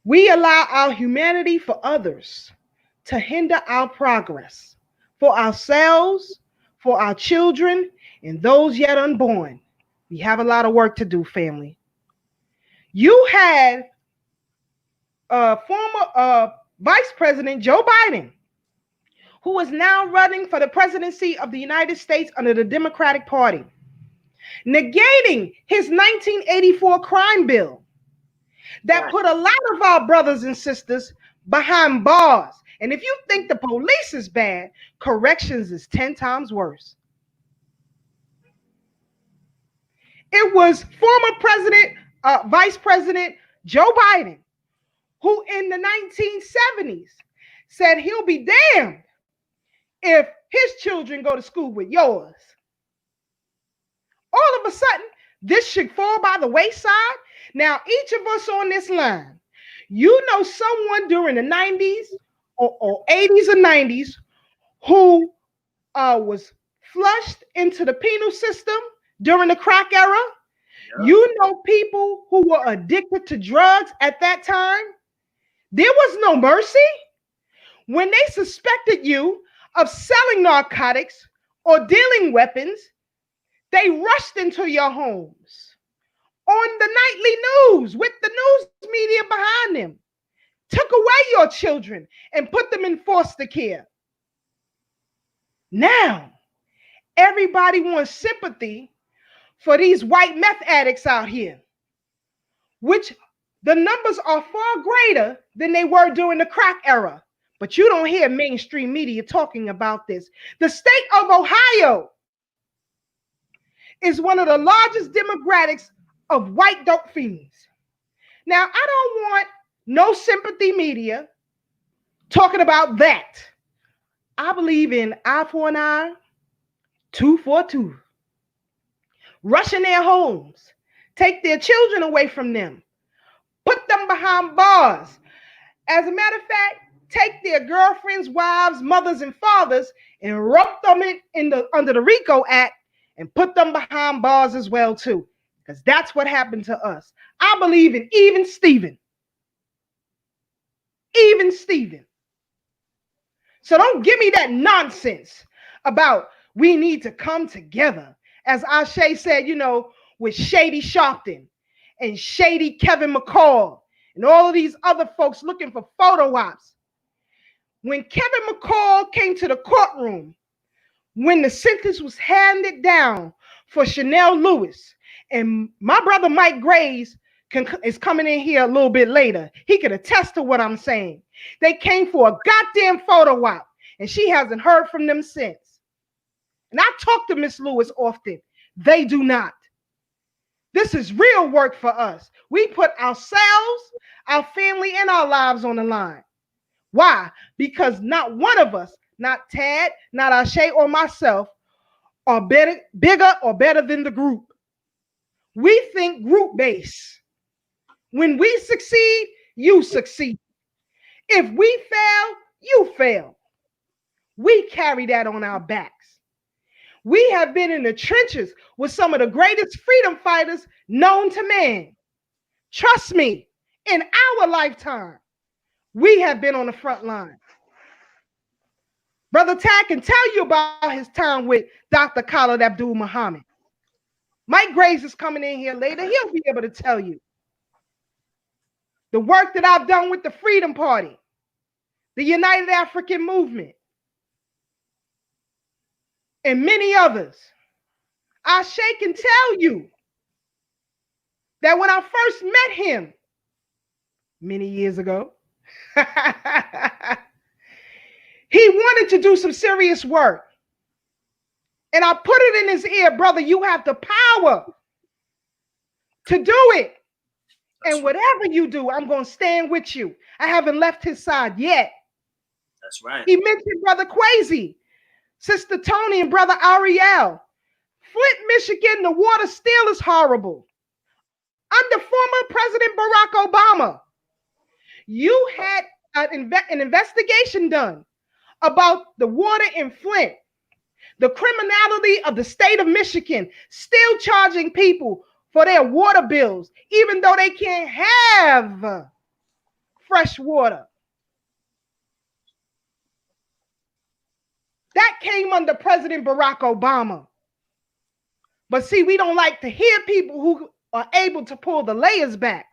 We allow our humanity for others to hinder our progress, for ourselves, for our children, and those yet unborn. We have a lot of work to do, family. You had former Vice President Joe Biden, who is now running for the presidency of the United States under the Democratic Party, negating his 1984 crime bill that put a lot of our brothers and sisters behind bars. And if you think the police is bad, corrections is 10 times worse. It was former Vice President Joe Biden, who in the 1970s said he'll be damned if his children go to school with yours. All of a sudden, this should fall by the wayside. Now, each of us on this line, you know someone during the 90s or 80s or 90s who was flushed into the penal system during the crack era. Yeah. You know people who were addicted to drugs at that time. There was no mercy. When they suspected you of selling narcotics or dealing weapons, they rushed into your homes on the nightly news with the news media behind them, took away your children and put them in foster care. Now, everybody wants sympathy for these white meth addicts out here, which the numbers are far greater than they were during the crack era. But you don't hear mainstream media talking about this. The state of Ohio is one of the largest demographics of white dope fiends. Now, I don't want no sympathy media talking about that. I believe in eye for an eye, tooth for a tooth. Rush in their homes, take their children away from them, put them behind bars. As a matter of fact, take their girlfriends, wives, mothers, and fathers and rope them under the RICO Act and put them behind bars as well too, because that's what happened to us. I believe in even Steven. Even Steven. So don't give me that nonsense about we need to come together. As Ashe said, you know, with Shady Sharpton and Shady Kevin McCall and all of these other folks looking for photo ops. When Kevin McCall came to the courtroom, when the sentence was handed down for Chanel Lewis, and my brother Mike Graves is coming in here a little bit later. He can attest to what I'm saying. They came for a goddamn photo op, and she hasn't heard from them since. And I talk to Miss Lewis often. They do not. This is real work for us. We put ourselves, our family, and our lives on the line. Why? Because not one of us, not Tad, not Ashe or myself, are bigger or better than the group. We think group base. When we succeed, you succeed. If we fail, you fail. We carry that on our backs. We have been in the trenches with some of the greatest freedom fighters known to man. Trust me, in our lifetime, we have been on the front line. Brother Tad can tell you about his time with Dr. Khalid Abdul Muhammad. Mike Graves is coming in here later. He'll be able to tell you the work that I've done with the Freedom Party, the United African Movement, and many others. Ashe can tell you that when I first met him many years ago, he wanted to do some serious work. And I put it in his ear, brother, you have the power to do it. And whatever you do, I'm going to stand with you. I haven't left his side yet. That's right. He mentioned Brother Quasi, Sister Tony, and Brother Ariel. Flint, Michigan, the water still is horrible. Under former President Barack Obama, you had an investigation done about the water in Flint, the criminality of the state of Michigan, still charging people for their water bills, even though they can't have fresh water. That came under President Barack Obama. But see, we don't like to hear people who are able to pull the layers back.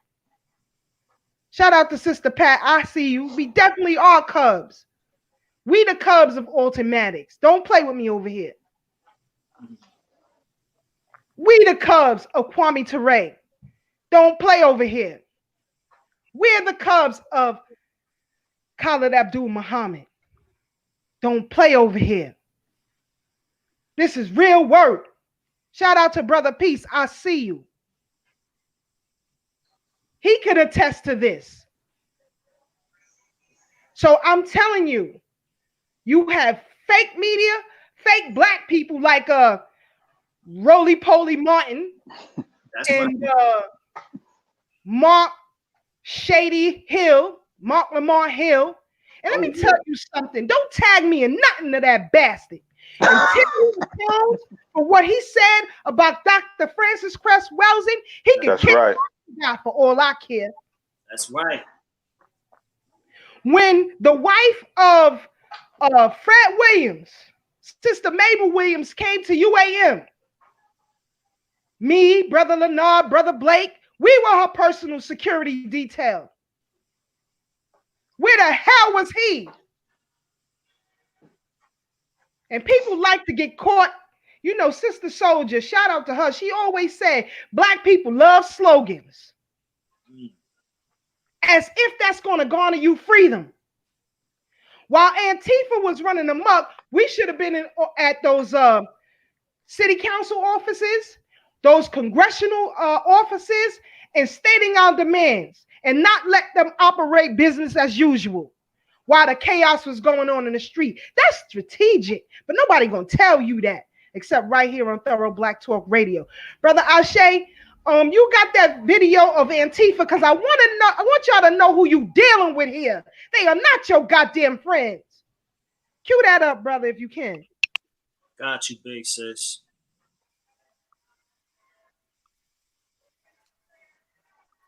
Shout out to Sister Pat. I see you. We definitely are Cubs. We the Cubs of Automatics. Don't play with me over here. We the Cubs of Kwame Ture. Don't play over here. We're the Cubs of Khalid Abdul Muhammad. Don't play over here. This is real work. Shout out to Brother Peace. I see you. He could attest to this. So I'm telling you, you have fake media, fake black people like Roly Poly Martin and Mark Shady Hill, Mark Lamar Hill. And let me tell you something. Don't tag me in nothing to that bastard. And Timothy Jones, for what he said about Dr. Francis Cress Welsing, he can kick right. out for all I care. That's right. When the wife of Fred Williams, Sister Mabel Williams, came to UAM, me, Brother Leonard, Brother Blake, we were her personal security detail. Where the hell was he? And people like to get caught. You know, Sister Soldier, shout out to her. She always said, black people love slogans. As if that's going to garner you freedom. While Antifa was running amok, we should have been at those city council offices, those congressional offices, and stating our demands and not let them operate business as usual while the chaos was going on in the street. That's strategic, but nobody going to tell you that except right here on Thorough Black Talk Radio. Brother Ashe, you got that video of Antifa because I want y'all to know who you dealing with here. They are not your goddamn friends. Cue that up, brother, if you can. Got you, big sis.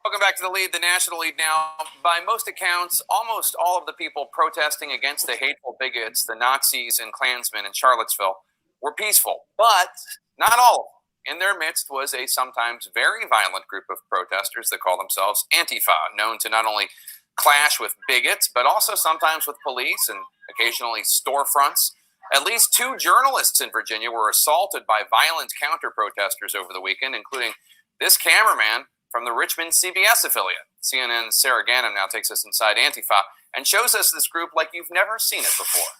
Welcome back to The Lead, the National Lead now. By most accounts, almost all of the people protesting against the hateful bigots, the Nazis and Klansmen in Charlottesville, were peaceful, but not all of them. In their midst was a sometimes very violent group of protesters that call themselves Antifa, known to not only clash with bigots, but also sometimes with police and occasionally storefronts. At least 2 journalists in Virginia were assaulted by violent counter-protesters over the weekend, including this cameraman from the Richmond CBS affiliate. CNN's Sarah Ganim now takes us inside Antifa and shows us this group like you've never seen it before.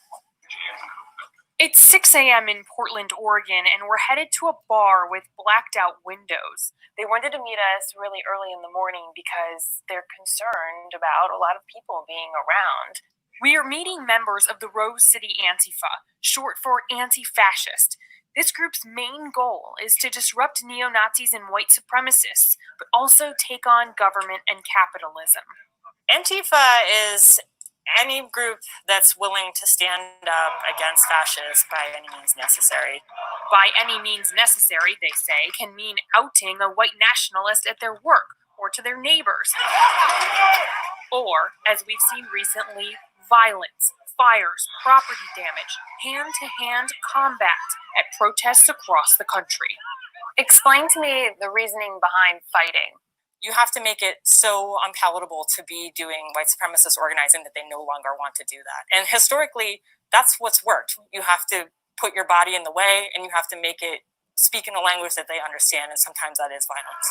It's 6 a.m. in Portland, Oregon, and we're headed to a bar with blacked out windows. They wanted to meet us really early in the morning because they're concerned about a lot of people being around. We are meeting members of the Rose City Antifa, short for anti-fascist. This group's main goal is to disrupt neo-Nazis and white supremacists, but also take on government and capitalism. Antifa is any group that's willing to stand up against fascists by any means necessary. By any means necessary, they say, can mean outing a white nationalist at their work or to their neighbors. Or, as we've seen recently, violence, fires, property damage, hand-to-hand combat at protests across the country. Explain to me the reasoning behind fighting. You have to make it so unpalatable to be doing white supremacist organizing that they no longer want to do that. And historically, that's what's worked. You have to put your body in the way, and you have to make it speak in a language that they understand, and sometimes that is violence.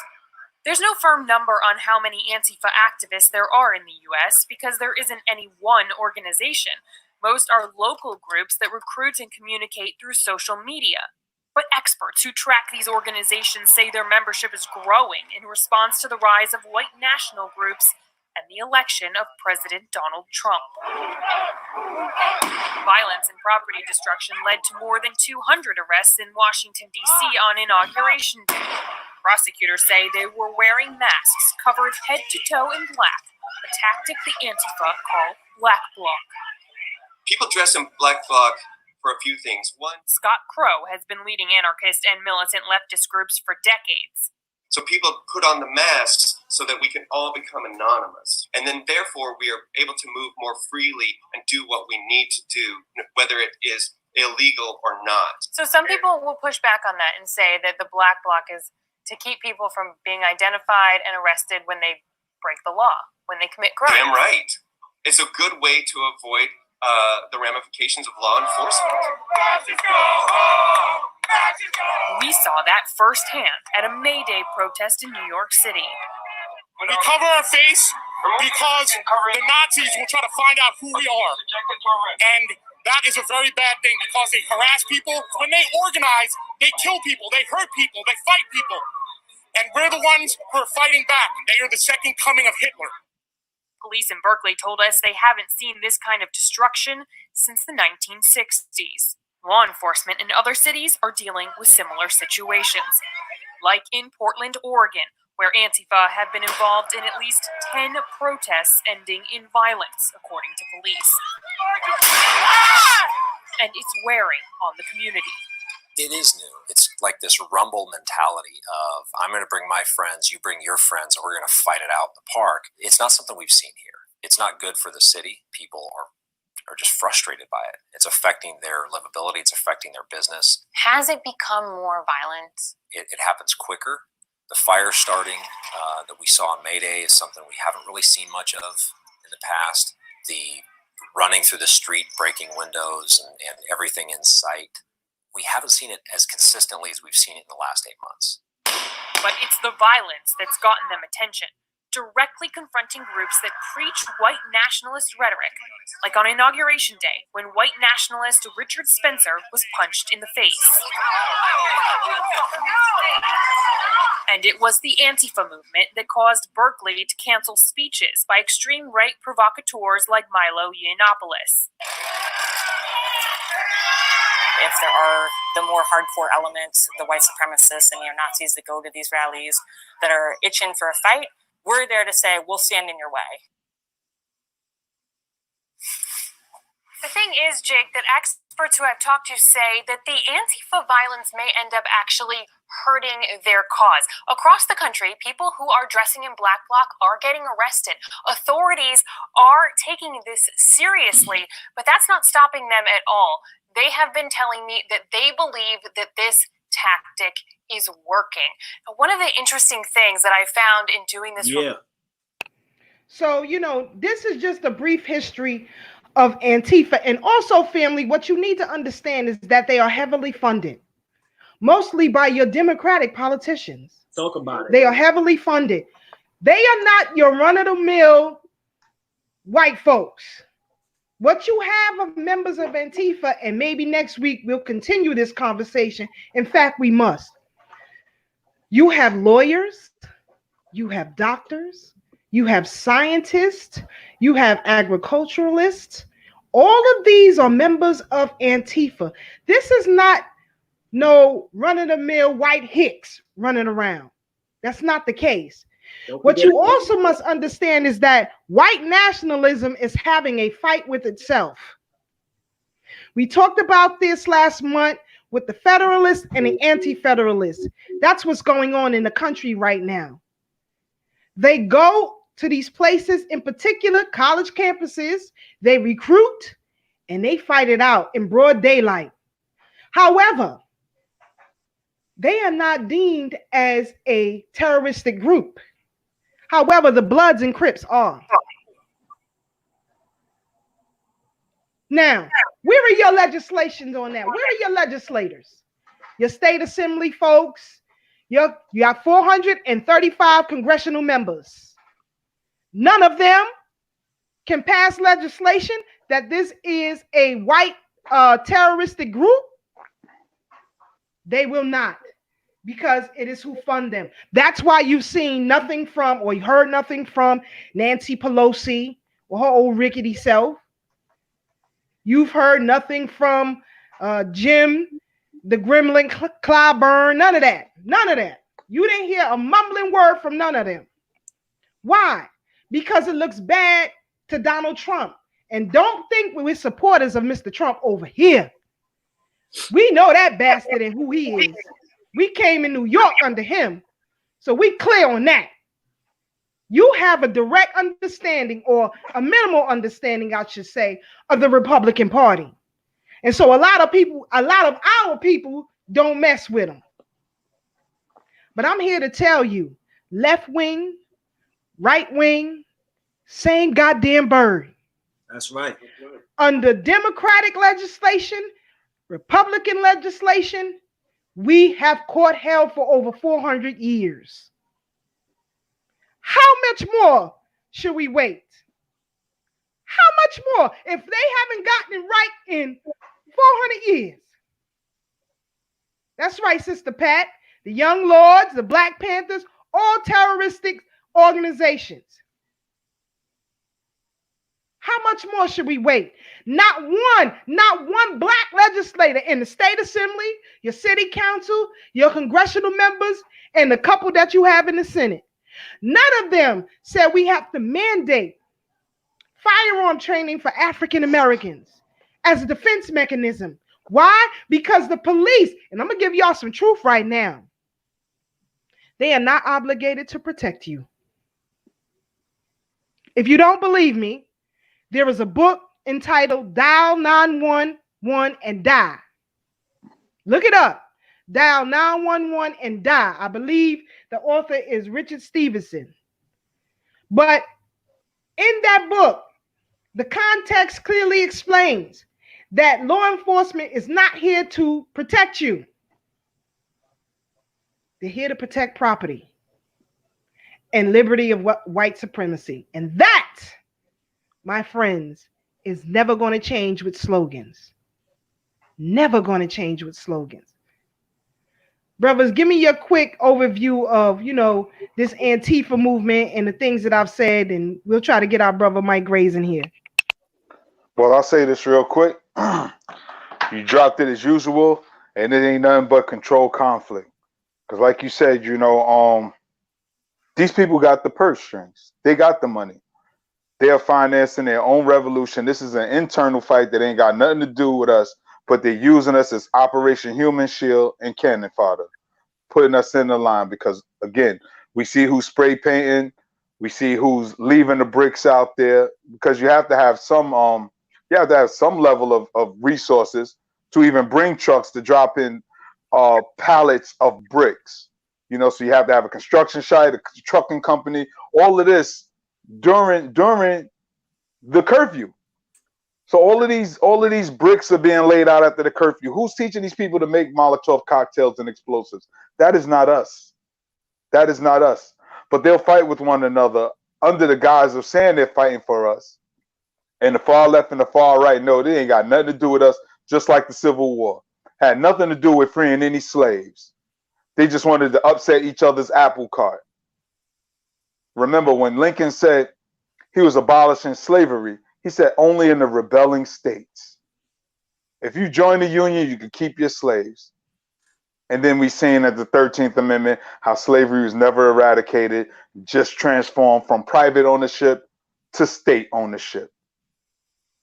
There's no firm number on how many Antifa activists there are in the U.S. because there isn't any one organization. Most are local groups that recruit and communicate through social media. But experts who track these organizations say their membership is growing in response to the rise of white national groups and the election of President Donald Trump. Violence and property destruction led to more than 200 arrests in Washington, D.C. on Inauguration Day. Prosecutors say they were wearing masks covered head to toe in black, a tactic the Antifa call Black Bloc. People dress in Black Bloc for a few things. One, Scott Crow has been leading anarchist and militant leftist groups for decades. so people put on the masks so that we can all become anonymous. And then therefore we are able to move more freely and do what we need to do, whether it is illegal or not. So some people will push back on that and say that the Black Bloc is to keep people from being identified and arrested when they break the law, when they commit crimes. Damn right. It's a good way to avoid the ramifications of law enforcement. We saw that firsthand at a May Day protest in New York City. We cover our face because the Nazis will try to find out who we are. And that is a very bad thing because they harass people. When they organize, they kill people, they hurt people, they fight people. And we're the ones who are fighting back. They are the second coming of Hitler. Police in Berkeley told us they haven't seen this kind of destruction since the 1960s. Law enforcement in other cities are dealing with similar situations, like in Portland, Oregon, where Antifa have been involved in at least 10 protests ending in violence, according to police. And it's wearing on the community. It is new. It's like this rumble mentality of I'm going to bring my friends, you bring your friends, and we're going to fight it out in the park. It's not something we've seen here. It's not good for the city. People are just frustrated by it. It's affecting their livability. It's affecting their business. Has it become more violent? It happens quicker. The fire starting that we saw on May Day is something we haven't really seen much of in the past. The running through the street, breaking windows and everything in sight. We haven't seen it as consistently as we've seen it in the last 8 months. But it's the violence that's gotten them attention, directly confronting groups that preach white nationalist rhetoric, like on Inauguration Day, when white nationalist Richard Spencer was punched in the face. And it was the Antifa movement that caused Berkeley to cancel speeches by extreme right provocateurs like Milo Yiannopoulos. If there are the more hardcore elements, the white supremacists and neo-Nazis that go to these rallies that are itching for a fight, we're there to say, we'll stand in your way. The thing is, Jake, that experts who I've talked to say that the Antifa violence may end up actually hurting their cause. Across the country, people who are dressing in black bloc are getting arrested. Authorities are taking this seriously, but that's not stopping them at all. They have been telling me that they believe that this tactic is working. One of the interesting things that I found in doing this So, you know, this is just a brief history of Antifa. And also, family, what you need to understand is that they are heavily funded, mostly by your Democratic politicians. Talk about it. They are heavily funded. They are not your run-of-the-mill white folks. What you have of members of Antifa, and maybe next week we'll continue this conversation. In fact, we must. You have lawyers, you have doctors, you have scientists, you have agriculturalists. All of these are members of Antifa. This is not no run-of-the-mill white hicks running around. That's not the case. What you also must understand is that white nationalism is having a fight with itself. We talked about this last month with the Federalists and the Anti-Federalists. That's what's going on in the country right now. They go to these places, in particular college campuses, they recruit and they fight it out in broad daylight. However, they are not deemed as a terroristic group. However, the Bloods and Crips are. Now, where are your legislations on that? Where are your legislators? Your state assembly folks? You have 435 congressional members. None of them can pass legislation that this is a white terroristic group. They will not, because it is who fund them. That's why you've seen nothing from, or you heard nothing from Nancy Pelosi or her old rickety self. You've heard nothing from Jim, the Gremlin Clyburn, none of that. None of that. You didn't hear a mumbling word from none of them. Why? Because it looks bad to Donald Trump. And don't think we're supporters of Mr. Trump over here. We know that bastard and who he is. We came in New York under him. So we clear on that. You have a direct understanding, or a minimal understanding, I should say, of the Republican Party. And so a lot of our people don't mess with them. But I'm here to tell you, left wing, right wing, same goddamn bird. That's right. Under Democratic legislation, Republican legislation, we have caught hell for over 400 years. How much more should we wait? How much more if they haven't gotten it right in 400 years? That's right, Sister Pat. The Young Lords, the Black Panthers, all terroristic organizations. How much more should we wait? Not one black legislator in the state assembly, your city council, your congressional members, and the couple that you have in the Senate. None of them said we have to mandate firearm training for African Americans as a defense mechanism. Why? Because the police, and I'm going to give y'all some truth right now, they are not obligated to protect you. If you don't believe me, there is a book entitled Dial 911 and Die. Look it up. Dial 911 and Die. I believe the author is Richard Stevenson. But in that book, the context clearly explains that law enforcement is not here to protect you. They're here to protect property and liberty of white supremacy. And that, my friends, is never going to change with slogans. Never going to change with slogans. Brothers, give me your quick overview of, this Antifa movement and the things that I've said, and we'll try to get our brother Mike Grays in here. Well, I'll say this real quick. You dropped it as usual, and it ain't nothing but controlled conflict. Because like you said, these people got the purse strings. They got the money. They are financing their own revolution. This is an internal fight that ain't got nothing to do with us, but they're using us as Operation Human Shield and cannon fodder. putting us in the line because, again, we see who's spray painting, we see who's leaving the bricks out there, because you have to have some level of resources to even bring trucks to drop in pallets of bricks. You know, so you have to have a construction site, a trucking company, all of this during the curfew. So all of these bricks are being laid out after the curfew. Who's teaching these people to make Molotov cocktails and explosives? That is not us. That is not us. But they'll fight with one another under the guise of saying they're fighting for us. And the far left and the far right, no, they ain't got nothing to do with us, just like the Civil War. Had nothing to do with freeing any slaves. They just wanted to upset each other's apple cart. Remember when Lincoln said he was abolishing slavery, he said only in the rebelling states. If you join the Union, you can keep your slaves. And then we seen at the 13th Amendment how slavery was never eradicated, just transformed from private ownership to state ownership.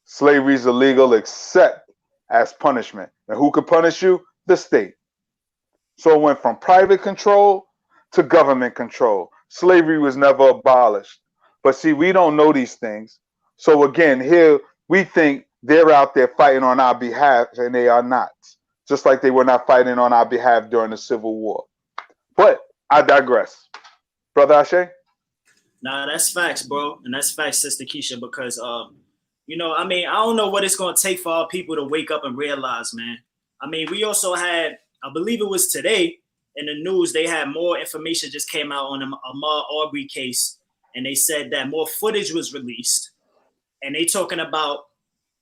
Slavery is illegal except as punishment. And who could punish you? The state. So it went from private control to government control. Slavery was never abolished. But see, we don't know these things. So again, here we think they're out there fighting on our behalf, and they are not. Just like they were not fighting on our behalf during the Civil War. But I digress. Brother Ashe? Nah, that's facts, bro. And that's facts, Sister Keisha, because, you know, I mean, I don't know what it's going to take for our people to wake up and realize, man. I mean, we also had, I believe it was today in the news, they had more information just came out on the Ahmaud Arbery case, and they said that more footage was released. And they talking about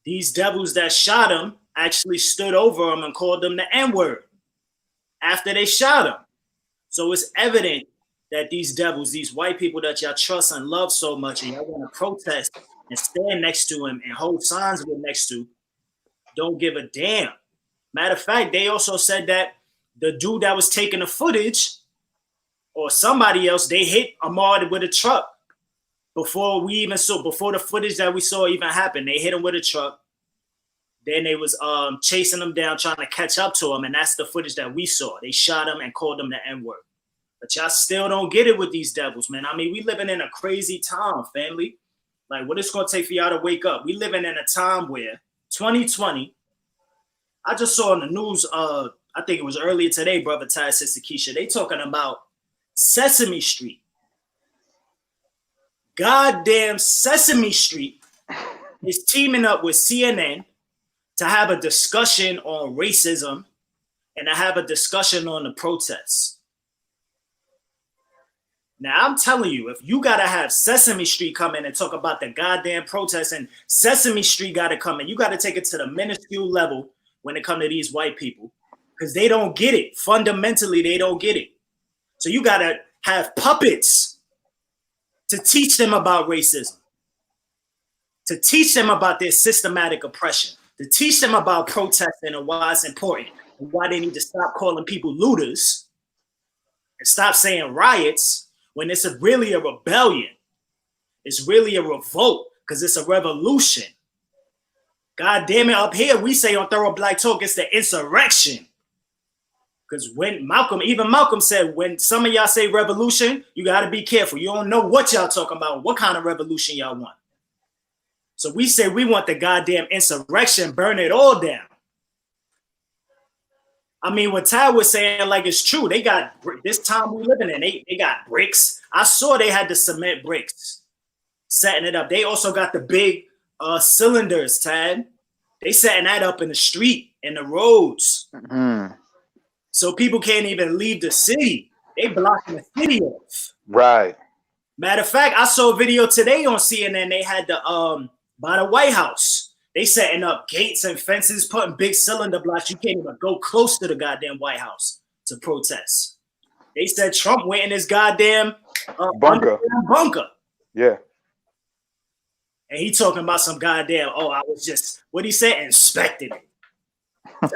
these devils that shot him actually stood over him and called them the N-word after they shot him. So it's evident that these devils, these white people that y'all trust and love so much, and y'all want to protest and stand next to him and hold signs with next to, don't give a damn. Matter of fact, they also said that the dude that was taking the footage, or somebody else, they hit Ahmaud with a truck before the footage that we saw even happened. They hit him with a truck. Then they was chasing him down, trying to catch up to him, and that's the footage that we saw. They shot him and called him the N-word. But y'all still don't get it with these devils, man. I mean, we living in a crazy time, family. Like, what it's gonna take for y'all to wake up? We living in a time where 2020. I just saw in the news. I think it was earlier today, Brother Ty, Sister Keisha. They talking about Sesame Street. Goddamn Sesame Street is teaming up with CNN to have a discussion on racism and to have a discussion on the protests. Now, I'm telling you, if you got to have Sesame Street come in and talk about the goddamn protests, and Sesame Street got to come in, you got to take it to the minuscule level when it comes to these white people, because they don't get it. Fundamentally, they don't get it. So you got to have puppets to teach them about racism, to teach them about their systematic oppression, to teach them about protesting and why it's important and why they need to stop calling people looters and stop saying riots when it's really a rebellion. It's really a revolt because it's a revolution. God damn it, up here we say on Thorough Black Talk it's the insurrection. Because when Malcolm said, when some of y'all say revolution, you got to be careful. You don't know what y'all talking about, what kind of revolution y'all want. So we say we want the goddamn insurrection, burn it all down. I mean, what Ty was saying, like, it's true. They got, this time we living in, they got bricks. I saw they had the cement bricks, setting it up. They also got the big cylinders, Tad. They setting that up in the street, in the roads. Mm-hmm. So people can't even leave the city. They blocking the city off. Right. Matter of fact, I saw a video today on CNN. They had the by the White House. They setting up gates and fences, putting big cylinder blocks. You can't even go close to the goddamn White House to protest. They said Trump went in his goddamn bunker. Yeah. And he talking about some goddamn, I was just, what'd he say? Inspecting it.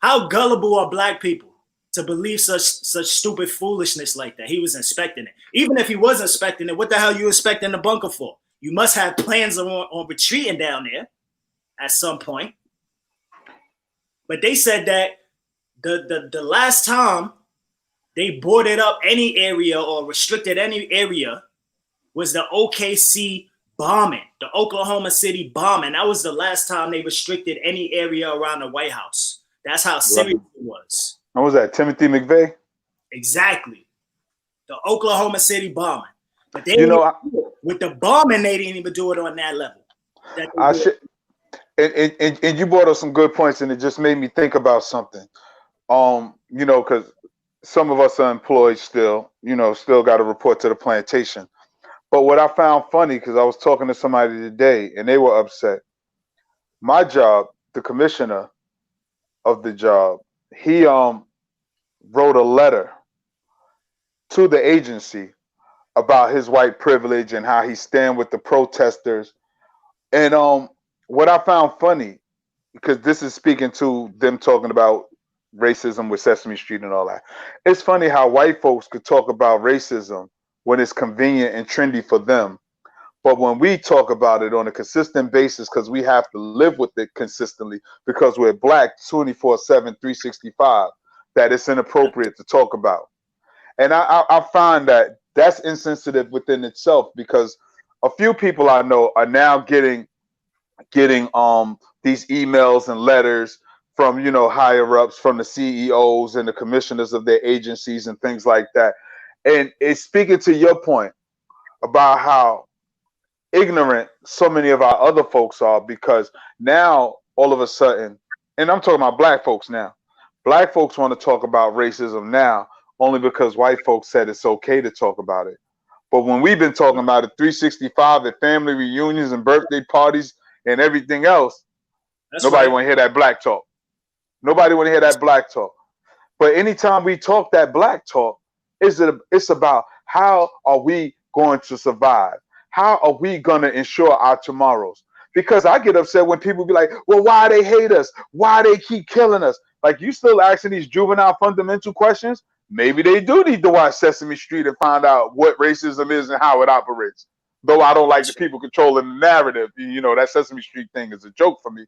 How gullible are black people to believe such stupid foolishness like that? He was inspecting it. Even if he was inspecting it, what the hell you inspecting the bunker for? You must have plans on retreating down there at some point. But they said that the last time they boarded up any area or restricted any area was the OKC bombing, the Oklahoma City bombing. That was the last time they restricted any area around the White House. That's how serious it was. When was that? Timothy McVeigh? Exactly. The Oklahoma City bombing. But they with the bombing, they didn't even do it on that level. And you brought up some good points, and it just made me think about something. Because some of us are employed still, still got to report to the plantation. But what I found funny, because I was talking to somebody today, and they were upset. My job, the commissioner of the job, he wrote a letter to the agency about his white privilege and how he stand with the protesters. And what I found funny, because this is speaking to them talking about racism with Sesame Street and all that. It's funny how white folks could talk about racism when it's convenient and trendy for them. But when we talk about it on a consistent basis, because we have to live with it consistently, because we're black 24/7, 365, that it's inappropriate to talk about. And I find that that's insensitive within itself, because a few people I know are now getting these emails and letters from higher ups, from the CEOs and the commissioners of their agencies and things like that. And it's speaking to your point about how ignorant so many of our other folks are, because now all of a sudden, and I'm talking about black folks now, black folks want to talk about racism now only because white folks said it's okay to talk about it. But when we've been talking about it 365 at family reunions and birthday parties and everything else, nobody want to hear that black talk. Nobody want to hear that black talk. But anytime we talk that black talk, it's about how are we going to survive? How are we going to ensure our tomorrows? Because I get upset when people be like, well, why they hate us? Why they keep killing us? Like, you still asking these juvenile fundamental questions? Maybe they do need to watch Sesame Street and find out what racism is and how it operates. Though I don't like the people controlling the narrative. That Sesame Street thing is a joke for me.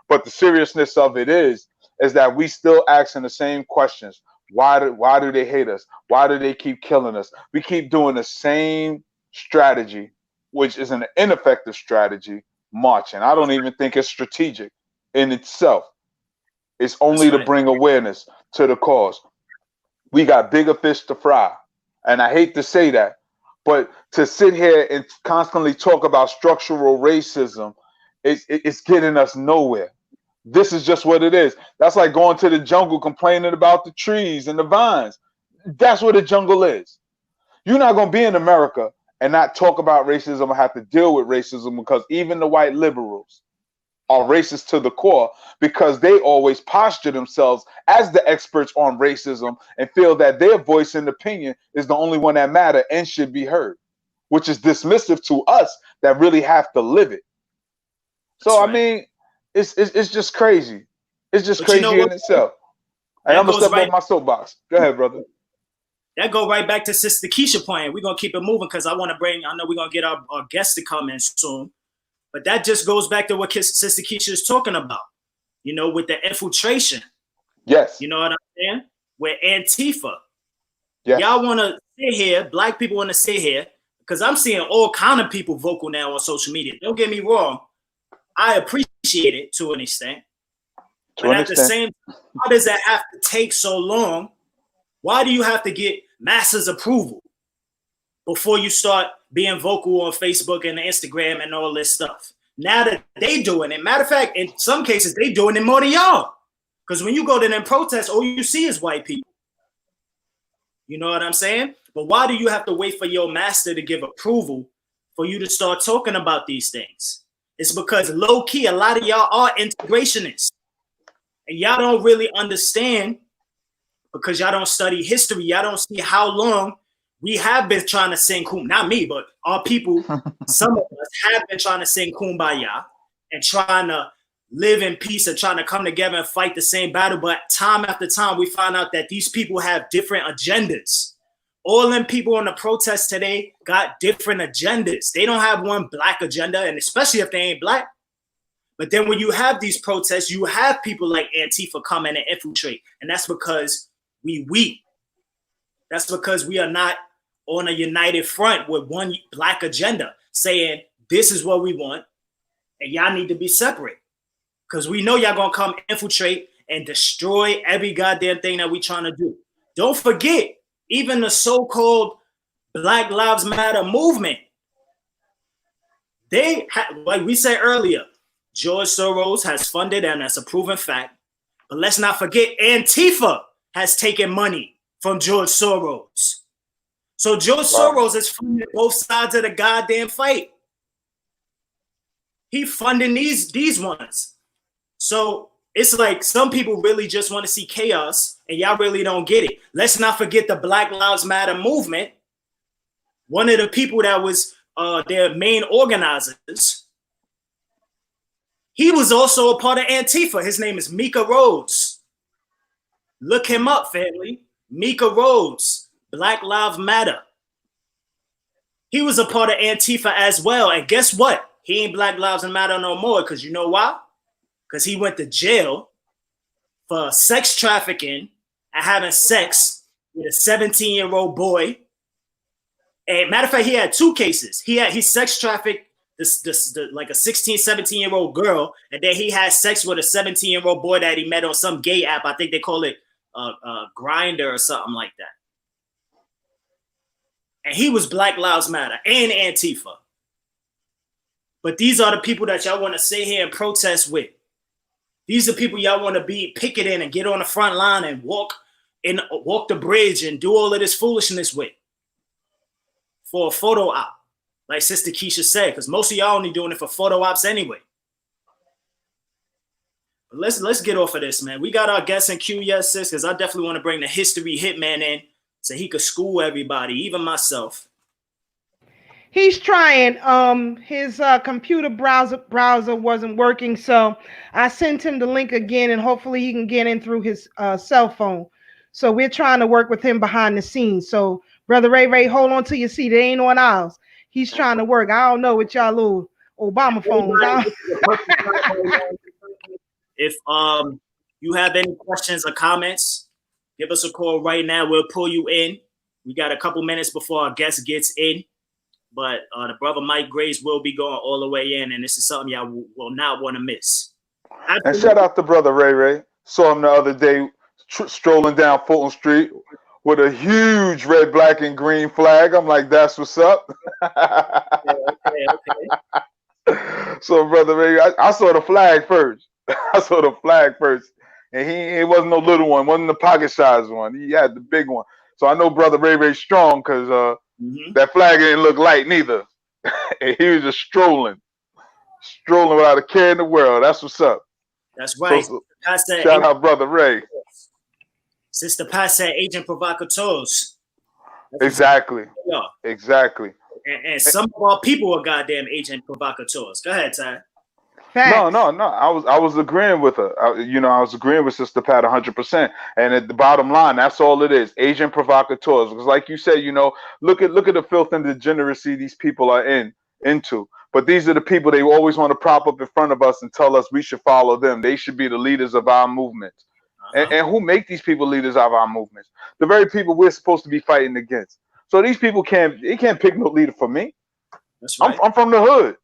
But the seriousness of it is that we still asking the same questions. Why do they hate us? Why do they keep killing us? We keep doing the same strategy, which is an ineffective strategy, marching. I don't even think it's strategic in itself. It's only to bring awareness to the cause. We got bigger fish to fry. And I hate to say that, but to sit here and constantly talk about structural racism, it's getting us nowhere. This is just what it is. That's like going to the jungle complaining about the trees and the vines. That's what the jungle is. You're not going to be in America and not talk about racism or have to deal with racism, because even the white liberals are racist to the core, because they always posture themselves as the experts on racism and feel that their voice and opinion is the only one that matter and should be heard, which is dismissive to us that really have to live it. So, I mean, it's just crazy. It's just crazy in itself. And I'm going to step off my soapbox. Go ahead, brother. That go right back to Sister Keisha point. We're going to keep it moving because I know we're going to get our guests to come in soon. But that just goes back to what Sister Keisha is talking about, with the infiltration. Yes. You know what I'm saying? With Antifa. Yes. Y'all want to sit here, black people want to sit here, because I'm seeing all kind of people vocal now on social media. Don't get me wrong. I appreciate it to an extent. But at the same time, why does that have to take so long? Why do you have to get masses approval before you start being vocal on Facebook and Instagram and all this stuff? Now that they doing it, matter of fact, in some cases, they doing it more than y'all. Because when you go to them protests, all you see is white people. You know what I'm saying? But why do you have to wait for your master to give approval for you to start talking about these things? It's because low key, a lot of y'all are integrationists. And y'all don't really understand, because y'all don't study history. Y'all don't see how long we have been trying to sing not me, but our people, some of us have been trying to sing kumbaya and trying to live in peace and trying to come together and fight the same battle. But time after time, we find out that these people have different agendas. All them people on the protest today got different agendas. They don't have one black agenda, and especially if they ain't black. But then when you have these protests, you have people like Antifa come in and infiltrate. And that's because we weak. That's because we are not on a united front with one black agenda saying this is what we want and y'all need to be separate. Because we know y'all gonna come infiltrate and destroy every goddamn thing that we trying to do. Don't forget, even the so-called Black Lives Matter movement, like we said earlier, George Soros has funded them. That's a proven fact. But let's not forget, Antifa has taken money from George Soros. So George Soros is funding both sides of the goddamn fight. He funding these ones. So it's like some people really just want to see chaos and y'all really don't get it. Let's not forget the Black Lives Matter movement. One of the people that was their main organizers, he was also a part of Antifa. His name is Mika Rhodes. Look him up, family. Mika Rhodes, Black Lives Matter. He was a part of Antifa as well. And guess what? He ain't Black Lives Matter no more, because you know why? Because he went to jail for sex trafficking and having sex with a 17-year-old boy. And matter of fact, he had 2 cases. He sex trafficked like a 16, 17-year-old girl, and then he had sex with a 17-year-old boy that he met on some gay app. I think they call it Grindr or something like that. And he was Black Lives Matter and Antifa. But these are the people that y'all want to sit here and protest with. These are people y'all want to be picketing and get on the front line and walk the bridge and do all of this foolishness with for a photo op, like Sister Keisha said, because most of y'all only doing it for photo ops anyway. But let's get off of this, man. We got our guests in queue, yes, sis, because I definitely want to bring the history hitman in so he could school everybody, even myself. He's trying. His computer browser wasn't working, so I sent him the link again, and hopefully he can get in through his cell phone. So we're trying to work with him behind the scenes. So Brother Ray, hold on to your seat. It ain't on ours. He's trying to work. I don't know what y'all little Obama phones. If you have any questions or comments, give us a call right now. We'll pull you in. We got a couple minutes before our guest gets in. But the brother Mike Grace will be going all the way in, and this is something y'all will not want to miss. And shout out to Brother Ray. Saw him the other day strolling down Fulton Street with a huge red, black, and green flag. I'm like, that's what's up. Okay. So, Brother Ray, I saw the flag first. And he wasn't no little one, wasn't the pocket-sized one. He had the big one. So I know Brother Ray strong because that flag didn't look light neither. And he was just strolling without a care in the world. That's what's up. That's right. So, shout out Brother Ray. Sister Pat said agent provocateurs. Exactly. Exactly. And some of our people are goddamn agent provocateurs. Go ahead, Ty. No. I was agreeing with her. I was agreeing with Sister Pat 100%. And at the bottom line, that's all it is. Agent provocateurs. Because like you said, look at the filth and degeneracy these people are into. But these are the people they always want to prop up in front of us and tell us we should follow them. They should be the leaders of our movement. And who make these people leaders of our movements? The very people we're supposed to be fighting against. So these people can't pick no leader for me. That's right. I'm from the hood.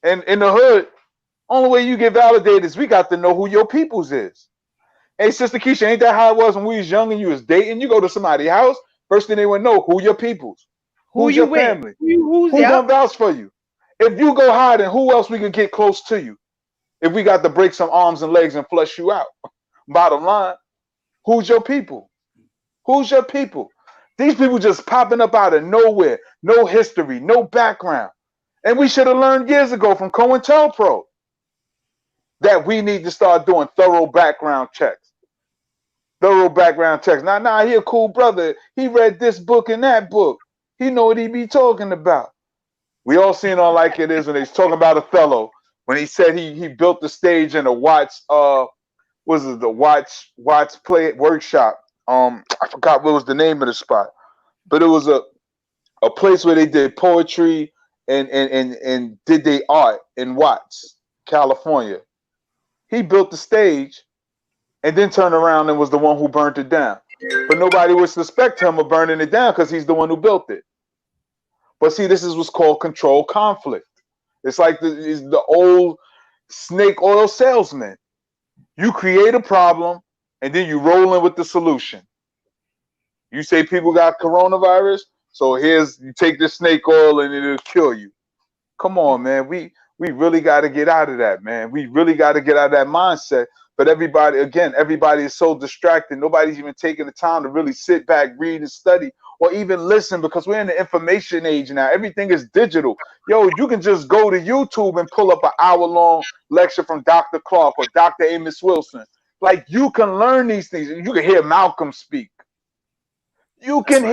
And in the hood, only way you get validated is we got to know who your peoples is. Hey, Sister Keisha, ain't that how it was when we was young and you was dating? You go to somebody's house, first thing they would know who your peoples, who's your family, who's gonna vouch for you. If you go hiding, who else we can get close to you? If we got to break some arms and legs and flush you out. Bottom line, who's your people? Who's your people? These people just popping up out of nowhere, no history, no background. And we should have learned years ago from COINTELPRO that we need to start doing thorough background checks. Now, he a cool brother. He read this book and that book. He know what he be talking about. We all seen on Like It Is when he's talking about Othello, when he said he built the stage in a Watts, Watts play workshop. I forgot what was the name of the spot, but it was a place where they did poetry and did they art in Watts, California. He built the stage and then turned around and was the one who burnt it down. but nobody would suspect him of burning it down because he's the one who built it. But see, this is what's called controlled conflict. It's like the old snake oil salesman. You create a problem and then you roll in with the solution. You say people got coronavirus, so you take this snake oil and it'll kill you. Come on, man. We really got to get out of that, man. We really got to get out of that mindset. But everybody is so distracted. Nobody's even taking the time to really sit back, read and study, or even listen, because we're in the information age now. Everything is digital. Yo, you can just go to YouTube and pull up an hour-long lecture from Dr. Clark or Dr. Amos Wilson. Like, you can learn these things. You can hear Malcolm speak. You can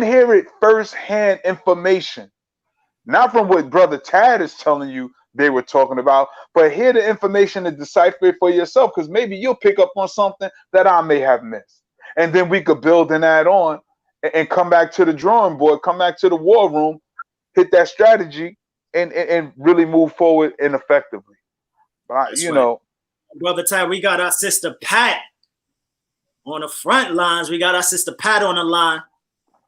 hear it firsthand information. Not from what Brother Tad is telling you they were talking about, but hear the information and decipher it for yourself, because maybe you'll pick up on something that I may have missed. And then we could build and add on and come back to the drawing board, come back to the war room, hit that strategy and really move forward and effectively. But you know, Brother Tad, we got our sister Pat on the front lines. We got our sister Pat on the line.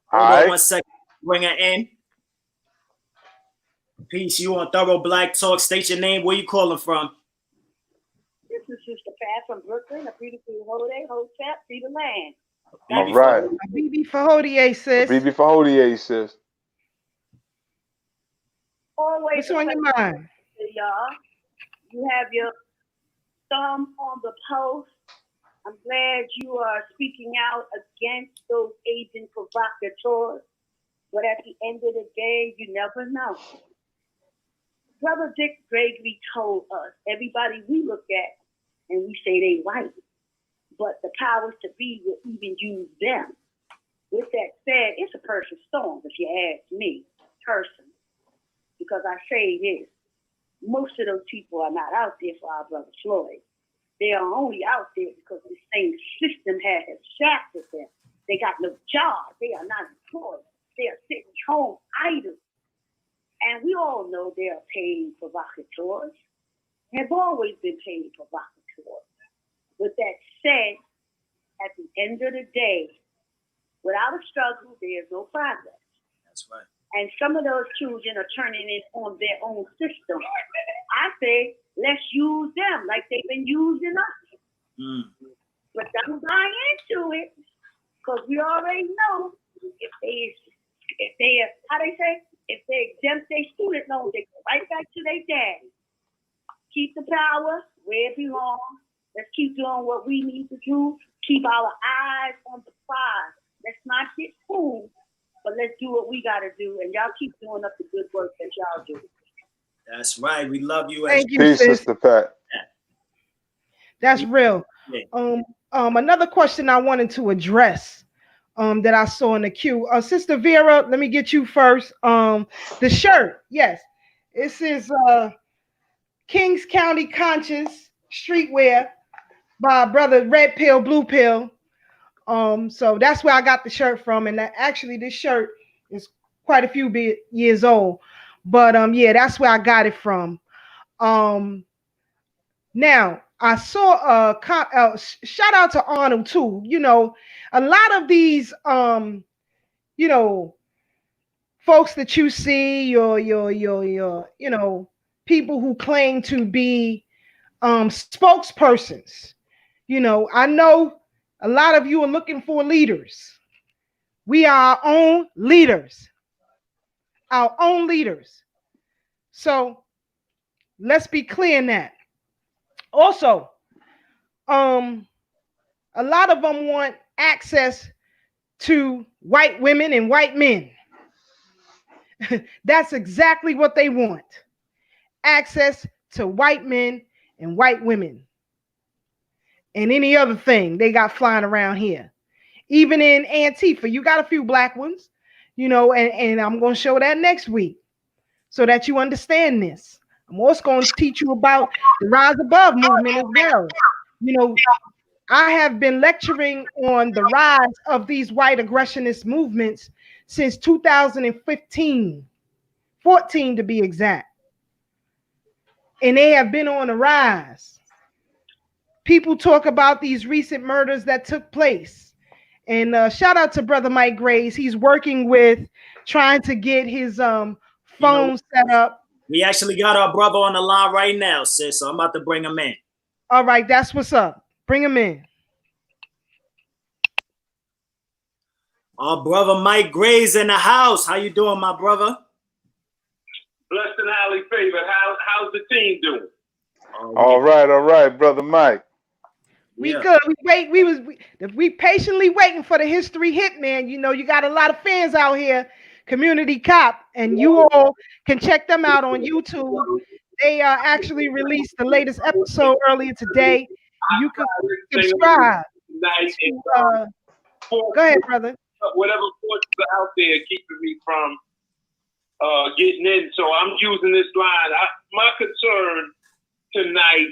Hold on 1 second. Bring her in. Peace. You on Thorough Black Talk. State your name. Where you calling from? This is Sister Pat from Brooklyn, a beautiful holiday, Hotep, see the land. All right. BB Fahodier, sis. BB Fahodier, sis. Always what's on your mind? Y'all. You have your thumb on the pulse. I'm glad you are speaking out against those agent provocateurs. But at the end of the day, you never know. Brother Dick Gregory told us, everybody we look at and we say they white, but the powers to be will even use them. With that said, it's a perfect storm, if you ask me, person. Because I say this, most of those people are not out there for our brother Floyd. They are only out there because the same system has shafted them. They got no job. They are not employed. They are sitting home idle. And we all know they are paid provocateurs, have always been paid provocateurs. With that said, at the end of the day, without a struggle, there is no progress. That's right. And some of those children are turning it on their own system. I say, let's use them like they've been using us. But don't buy into it, because we already know if they how they say, if they exempt their student loans, they go right back to their daddy. Keep the power where it belongs. Let's keep doing what we need to do. Keep our eyes on the prize. Let's not get fooled, but let's do what we got to do. And y'all keep doing up the good work that y'all do. That's right. We love you. Thank you, Peace, sis. Sister Pat. That's real. Another question I wanted to address that I saw in the queue. Sister Vera, let me get you first. The shirt, yes. This is Kings County Conscious Streetwear by Brother Red Pill, Blue Pill. So that's where I got the shirt from. And actually this shirt is quite a few years old. But yeah, that's where I got it from. Now I saw shout out to Arnold too. You know, a lot of these you know, folks that you see, your you know, people who claim to be spokespersons. You know, I know a lot of you are looking for leaders. We are our own leaders. Our own leaders. So let's be clear in that. Also, a lot of them want access to white women and white men. That's exactly what they want. Access to white men and white women. And any other thing they got flying around here. Even in Antifa, you got a few black ones, you know, and I'm going to show that next week so that you understand this. I'm also going to teach you about the Rise Above movement as well. You know, I have been lecturing on the rise of these white aggressionist movements since 2015, 14 to be exact. And they have been on the rise. People talk about these recent murders that took place And shout out to Brother Mike Graves. He's working with trying to get his phone set up. We actually got our brother on the line right now, sis. So I'm about to bring him in. All right, that's what's up. Bring him in. Our brother Mike Graves in the house. How you doing, my brother? Blessed and highly favored. How's the team doing? All right, brother Mike. We good. We patiently waiting for the history hit, man. You know, you got a lot of fans out here, Community Cop, and you all can check them out on YouTube. They actually released the latest episode earlier today. You can subscribe. Go ahead, brother. Whatever forces are out there keeping me from getting in, so I'm using this line. My concern tonight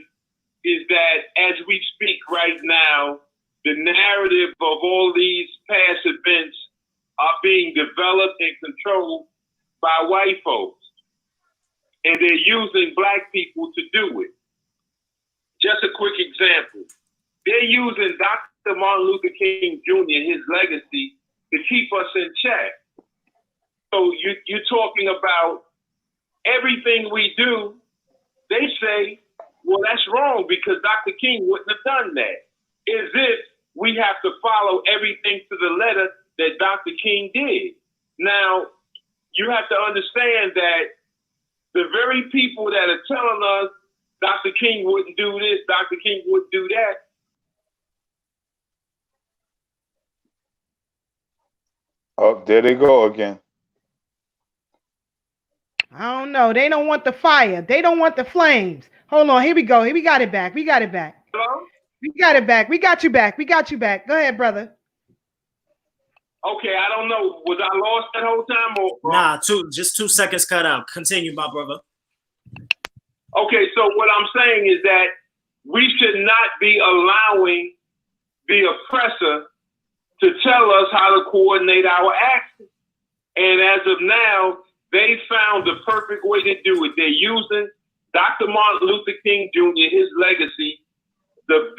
is that as we speak right now, the narrative of all these past events are being developed and controlled by white folks. And they're using black people to do it. Just a quick example. They're using Dr. Martin Luther King Jr., his legacy, to keep us in check. So you're talking about everything we do, they say, well, that's wrong because Dr. King wouldn't have done that. As if we have to follow everything to the letter that Dr. King did. Now, you have to understand that the very people that are telling us Dr. King wouldn't do this, Dr. King wouldn't do that. Oh, there they go again. I don't know. They don't want the fire. They don't want the flames. Hold on. Here we go. Here we got it back. Hello? We got it back. We got you back. Go ahead, brother. Okay, I don't know. Was I lost that whole time? Or Nah, just 2 seconds cut out. Continue, my brother. Okay, so what I'm saying is that we should not be allowing the oppressor to tell us how to coordinate our actions. And as of now, they found the perfect way to do it. They're using Dr. Martin Luther King Jr., his legacy, the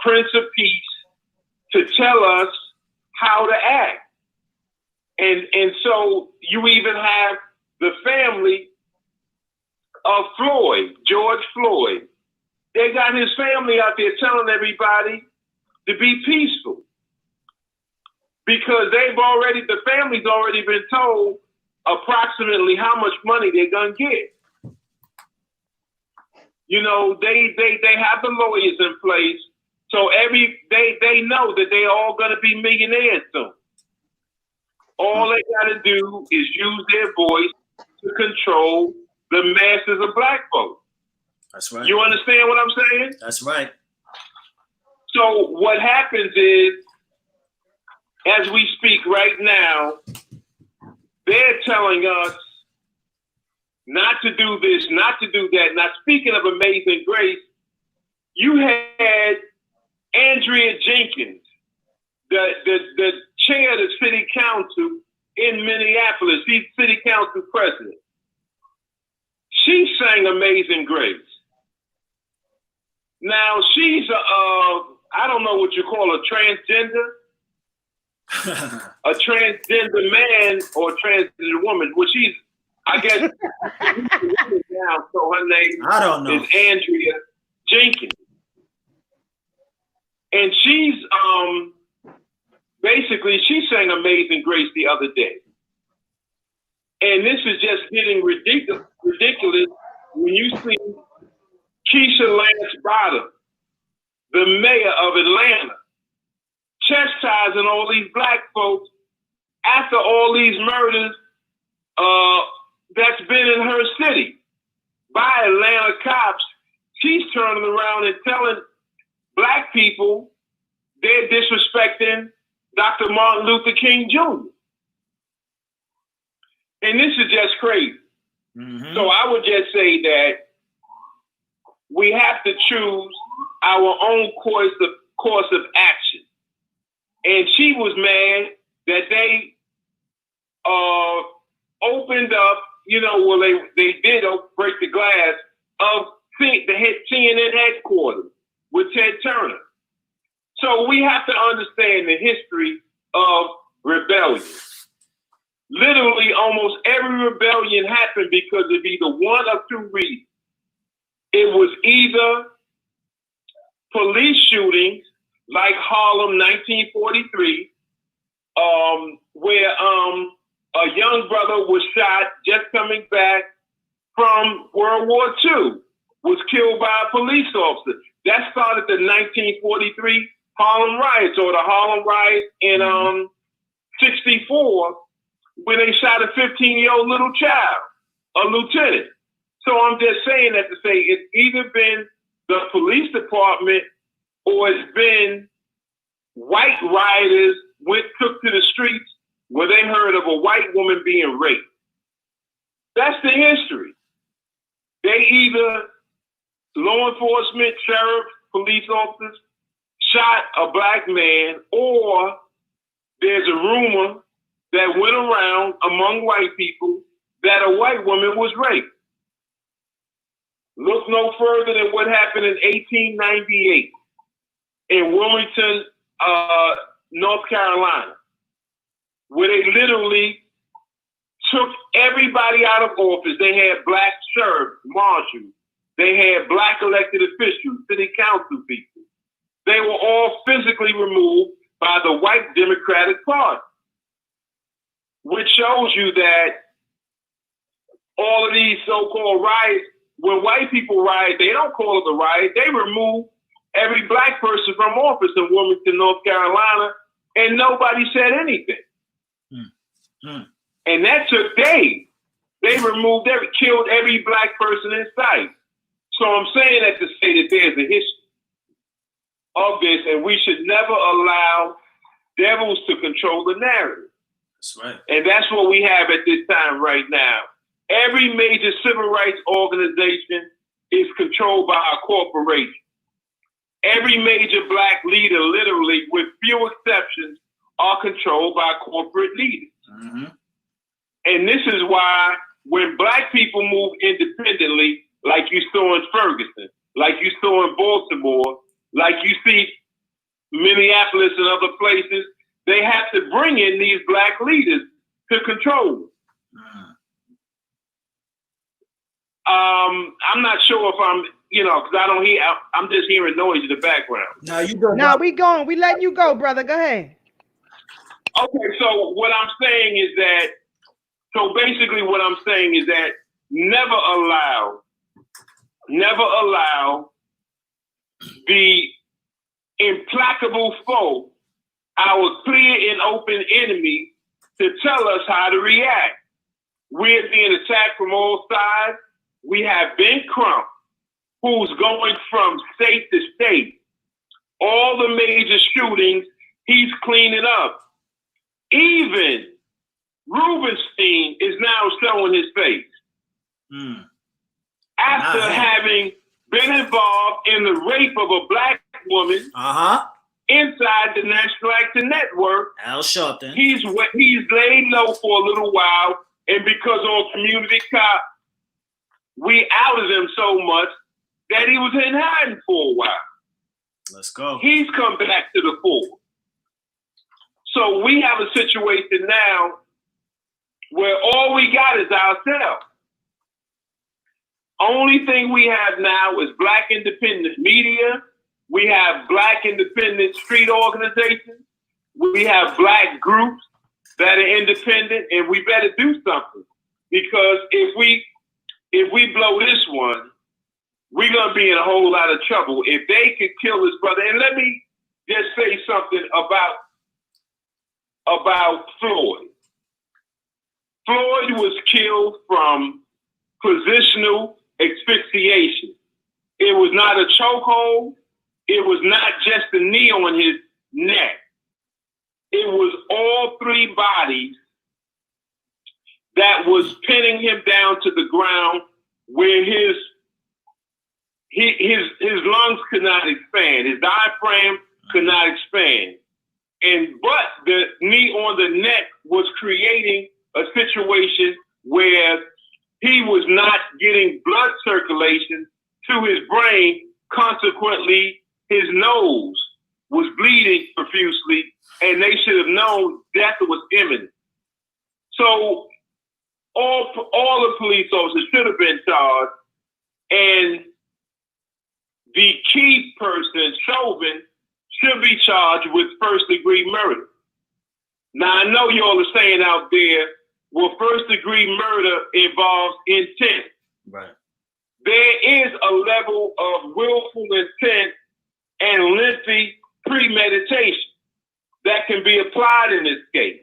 Prince of Peace, to tell us how to act. And so you even have the family of Floyd, George Floyd. They got his family out there telling everybody to be peaceful. Because the family's already been told approximately how much money they're gonna get. You know, they have the lawyers in place, so they know that they're all gonna be millionaires soon. All they gotta do is use their voice to control the masses of black folks. That's right. You understand what I'm saying? That's right. So what happens is, as we speak right now, they're telling us not to do this, not to do that. Now, speaking of Amazing Grace, you had Andrea Jenkins, the chair of the city council in Minneapolis, she's city council president. She sang Amazing Grace. Now, she's I don't know what you call a transgender. A transgender man or a transgender woman, which she's, I guess, now, so her name is Andrea Jenkins. And she's basically, she sang Amazing Grace the other day. And this is just getting ridiculous when you see Keisha Lance Bottom, the mayor of Atlanta, chastising all these black folks after all these murders that's been in her city by Atlanta cops. She's turning around and telling black people they're disrespecting Dr. Martin Luther King Jr. And this is just crazy. Mm-hmm. So I would just say that we have to choose our own course of action. And she was mad that they opened up, they did break the glass of the CNN headquarters with Ted Turner. So we have to understand the history of rebellion. Literally, almost every rebellion happened because of either one of two reasons. It was either police shootings, like Harlem 1943, where a young brother was shot just coming back from World War II, was killed by a police officer. That started the 1943 Harlem riots, or the Harlem riot in 64, when they shot a 15-year-old little child, a lieutenant. So I'm just saying that to say it's either been the police department or it's been white rioters took to the streets where they heard of a white woman being raped. That's the history. They either, law enforcement, sheriff, police officers, shot a black man, or there's a rumor that went around among white people that a white woman was raped. Look no further than what happened in 1898 in Wilmington, North Carolina, where they literally took everybody out of office. They had black sheriffs, marshals. They had black elected officials, city council people. They were all physically removed by the white Democratic Party, which shows you that all of these so-called riots, when white people riot, they don't call it a riot. They remove every black person from office in Wilmington, North Carolina, and nobody said anything. And that took days. They removed killed every black person in sight. So I'm saying that to say that there's a history of this, and we should never allow devils to control the narrative. That's right. And that's what we have at this time right now. Every major civil rights organization is controlled by a corporation. Every major black leader, literally, with few exceptions, are controlled by corporate leaders. And this is why when black people move independently, like you saw in Ferguson, like you saw in Baltimore, like you see Minneapolis and other places, they have to bring in these black leaders to control them. I'm not sure if I'm, because I don't hear, I'm just hearing noise in the background. No, you go. No, we going. We letting you go, brother. Go ahead. Okay, so what I'm saying is that, never allow the implacable foe, our clear and open enemy, to tell us how to react. We're being attacked from all sides. We have Ben Crump, who's going from state to state. All the major shootings, he's cleaning up. Even Rubenstein is now showing his face. After having been involved in the rape of a black woman inside the National Action Network, Al Sharpton. He's laid low for a little while, and because on Community Cop, we outed him so much that he was in hiding for a while. Let's go. He's come back to the fore. So we have a situation now where all we got is ourselves. Only thing we have now is black independent media. We have black independent street organizations. We have black groups that are independent, and we better do something, because if we blow this one, we're gonna be in a whole lot of trouble. If they could kill his brother, and let me just say something about Floyd. Floyd was killed from positional asphyxiation. It was not a chokehold. It was not just a knee on his neck. It was all three bodies that was pinning him down to the ground, where his lungs could not expand, his diaphragm could not expand. But the knee on the neck was creating a situation where he was not getting blood circulation to his brain. Consequently, his nose was bleeding profusely, and they should have known death was imminent. So all the police officers should have been charged, and the key person, Chauvin, should be charged with first-degree murder. Now, I know y'all are saying out there, well, first-degree murder involves intent. Right. There is a level of willful intent and lengthy premeditation that can be applied in this case.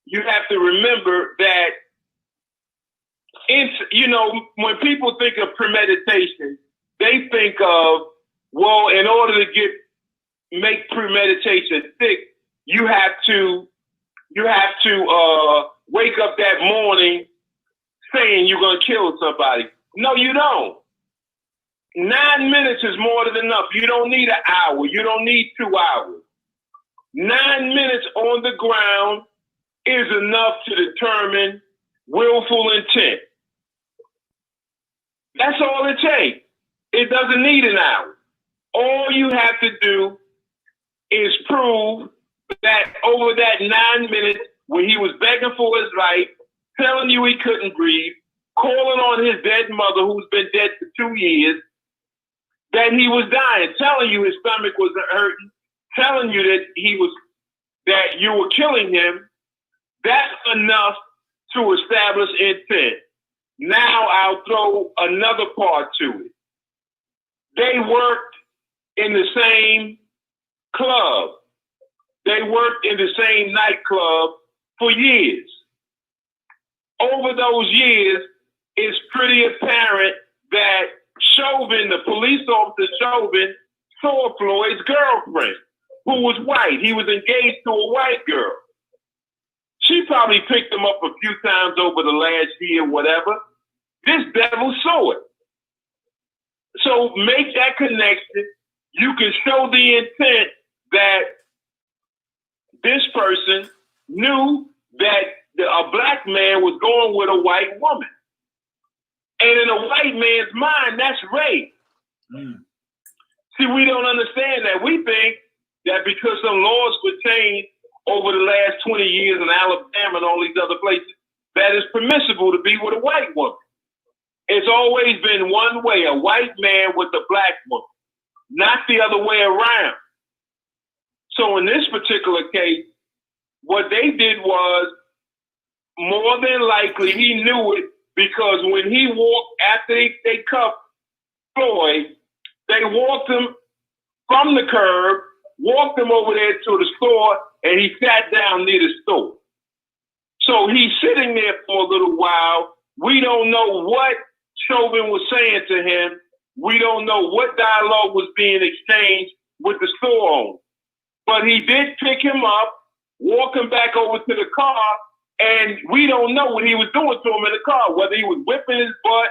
You have to remember that, when people think of premeditation, they think of, well, in order to make premeditation thick, you have to wake up that morning saying you're going to kill somebody. No, you don't. 9 minutes is more than enough. You don't need an hour. You don't need 2 hours. 9 minutes on the ground is enough to determine willful intent. That's all it takes. It doesn't need an hour. All you have to do is prove that over that 9 minutes when he was begging for his life, telling you he couldn't breathe, calling on his dead mother who's been dead for 2 years, that he was dying, telling you his stomach was hurting, telling you that you were killing him, that's enough to establish intent. Now I'll throw another part to it. They worked in the same club. They worked in the same nightclub for years. Over those years, it's pretty apparent that Chauvin, the police officer Chauvin, saw Floyd's girlfriend, who was white. He was engaged to a white girl. She probably picked him up a few times over the last year, whatever. This devil saw it. So make that connection. You can show the intent that this person knew that a black man was going with a white woman. And in a white man's mind, that's rape. See, we don't understand that. We think that because some laws were changed over the last 20 years in Alabama and all these other places, that it's permissible to be with a white woman. It's always been one way, a white man with a black woman, not the other way around. So in this particular case, what they did was, more than likely, he knew it, because when he walked, after they cuffed Floyd, they walked him from the curb, walked him over there to the store, and he sat down near the store. So he's sitting there for a little while. We don't know what Chauvin was saying to him. We don't know what dialogue was being exchanged with the store owner. But he did pick him up, walk him back over to the car, and we don't know what he was doing to him in the car, whether he was whipping his butt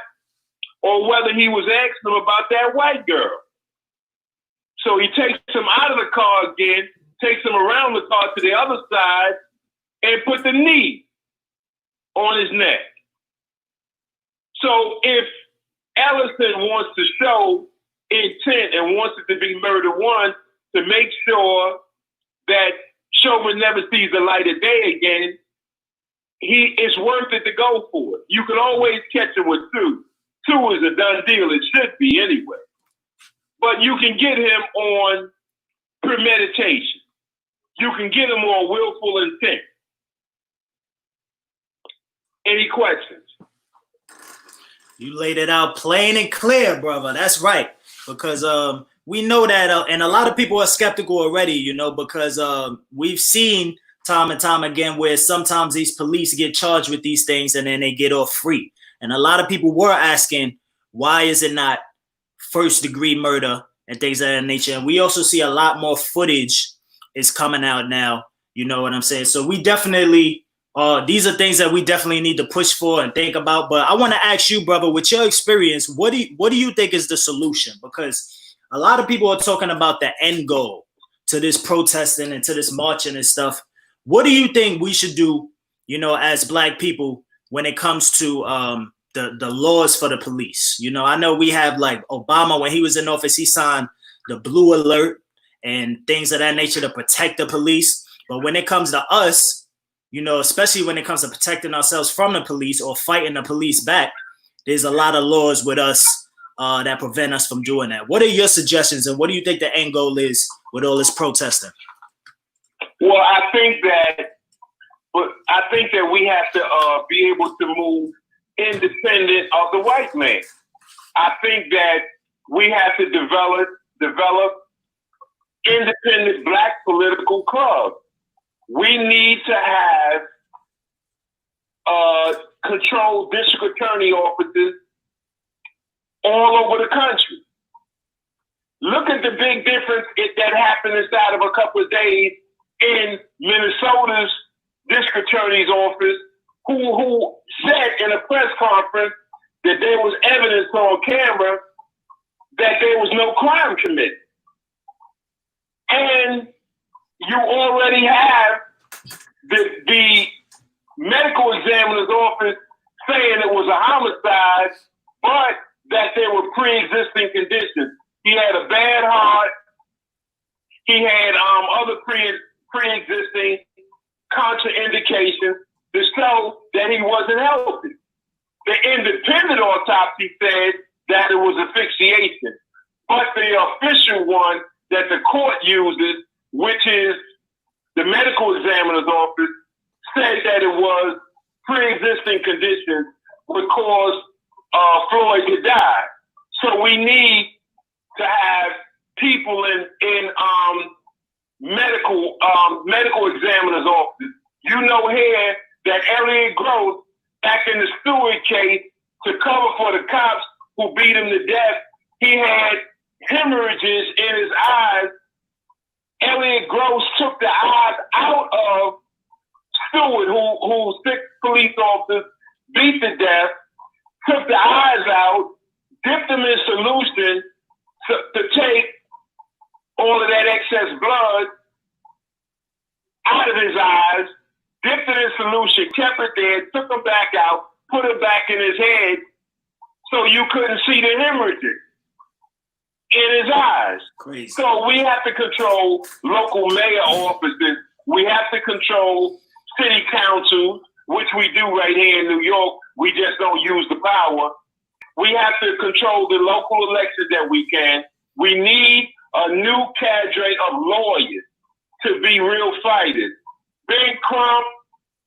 or whether he was asking him about that white girl. So he takes him out of the car again, takes him around the car to the other side, and put the knee on his neck. So if Ellison wants to show intent and wants it to be murder one, to make sure that Chauvin never sees the light of day again, it's worth it to go for it. You can always catch him with 2. 2 is a done deal. It should be anyway. But you can get him on premeditation. You can get him on willful intent. Any questions? You laid it out plain and clear, brother. That's right. Because we know that, and a lot of people are skeptical already, because we've seen time and time again where sometimes these police get charged with these things and then they get off free. And a lot of people were asking, why is it not first-degree murder and things of that nature? And we also see a lot more footage is coming out now. You know what I'm saying? So we definitely, these are things that we definitely need to push for and think about. But I want to ask you, brother, with your experience, what do you think is the solution? Because a lot of people are talking about the end goal to this protesting and to this marching and stuff. What do you think we should do, as Black people when it comes to the laws for the police? I know we have like Obama, when he was in office, he signed the Blue Alert, and things of that nature to protect the police. But when it comes to us, you know, especially when it comes to protecting ourselves from the police or fighting the police back, there's a lot of laws with us that prevent us from doing that. What are your suggestions, and what do you think the end goal is with all this protesting? Well, I think that we have to be able to move independent of the white man. I think that we have to develop independent black political clubs. We need to have controlled district attorney offices all over the country. Look at the big difference that happened inside of a couple of days in Minnesota's district attorney's office, who said in a press conference that there was evidence on camera that there was no crime committed. And you already have the medical examiner's office saying it was a homicide, but that there were pre-existing conditions. He had a bad heart. He had other pre-existing contraindications to show that he wasn't healthy. The independent autopsy said that it was asphyxiation, but the official one that the court uses, which is the medical examiner's office, said that it was pre-existing conditions would cause Floyd to die. So we need to have people in medical examiner's office. You know here that Elliot Gross, back in the Stewart case, to cover for the cops who beat him to death, he had hemorrhages in his eyes. Elliot Gross took the eyes out of Stewart, who 6 police officers beat to death, took the eyes out, dipped them in solution to take all of that excess blood out of his eyes, dipped it in solution, kept it there, took them back out, put it back in his head so you couldn't see the hemorrhages in his eyes. Crazy. So we have to control local mayor offices. We have to control city councils, which we do right here in New York. We just don't use the power. We have to control the local elections that we can. We need a new cadre of lawyers to be real fighters. Ben Crump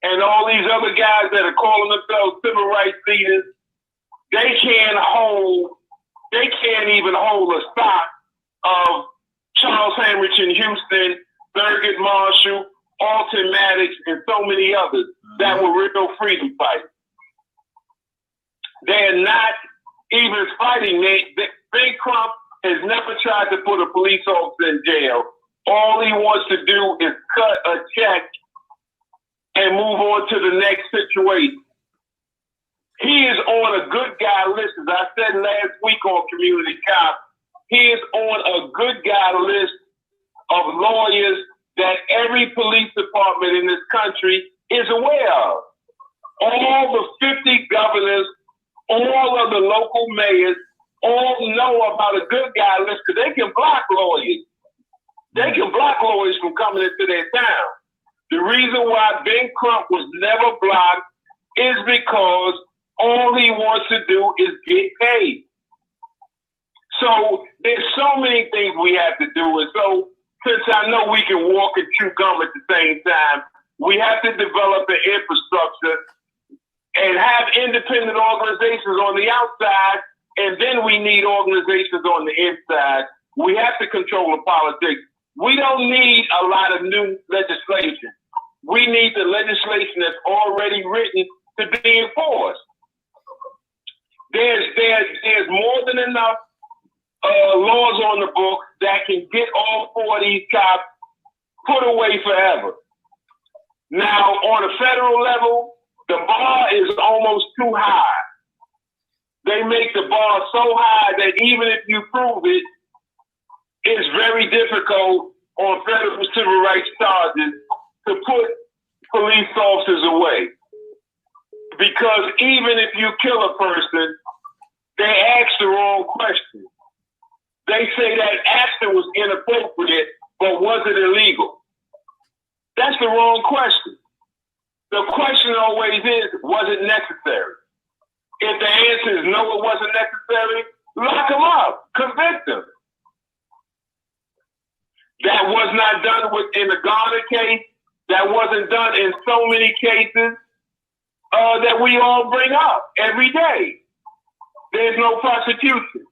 and all these other guys that are calling themselves civil rights leaders, they can't even hold a stock of Charles Hamilton Houston, Thurgood Marshall, Alton Maddox, and so many others that were real freedom fighters. They're not even fighting. Ben Crump has never tried to put a police officer in jail. All he wants to do is cut a check and move on to the next situation. He is on a good guy list, as I said last week on Community Cop. He is on a good guy list of lawyers that every police department in this country is aware of. All the 50 governors, all of the local mayors, all know about a good guy list because they can block lawyers. They can block lawyers from coming into their town. The reason why Ben Crump was never blocked is because all he wants to do is get paid. So there's so many things we have to do. And so since I know we can walk and chew gum at the same time, we have to develop an infrastructure and have independent organizations on the outside, and then we need organizations on the inside. We have to control the politics. We don't need a lot of new legislation. We need the legislation that's already written to be enforced. There's more than enough laws on the book that can get all 4 of these cops put away forever. Now, on a federal level, the bar is almost too high. They make the bar so high that even if you prove it, it's very difficult on federal civil rights charges to put police officers away. Because even if you kill a person, they ask the wrong question. They say that action was inappropriate, but was it illegal? That's the wrong question. The question always is, was it necessary? If the answer is no, it wasn't necessary, lock them up, convict them. That was not done in the Garner case. That wasn't done in so many cases that we all bring up every day. There's no prosecution.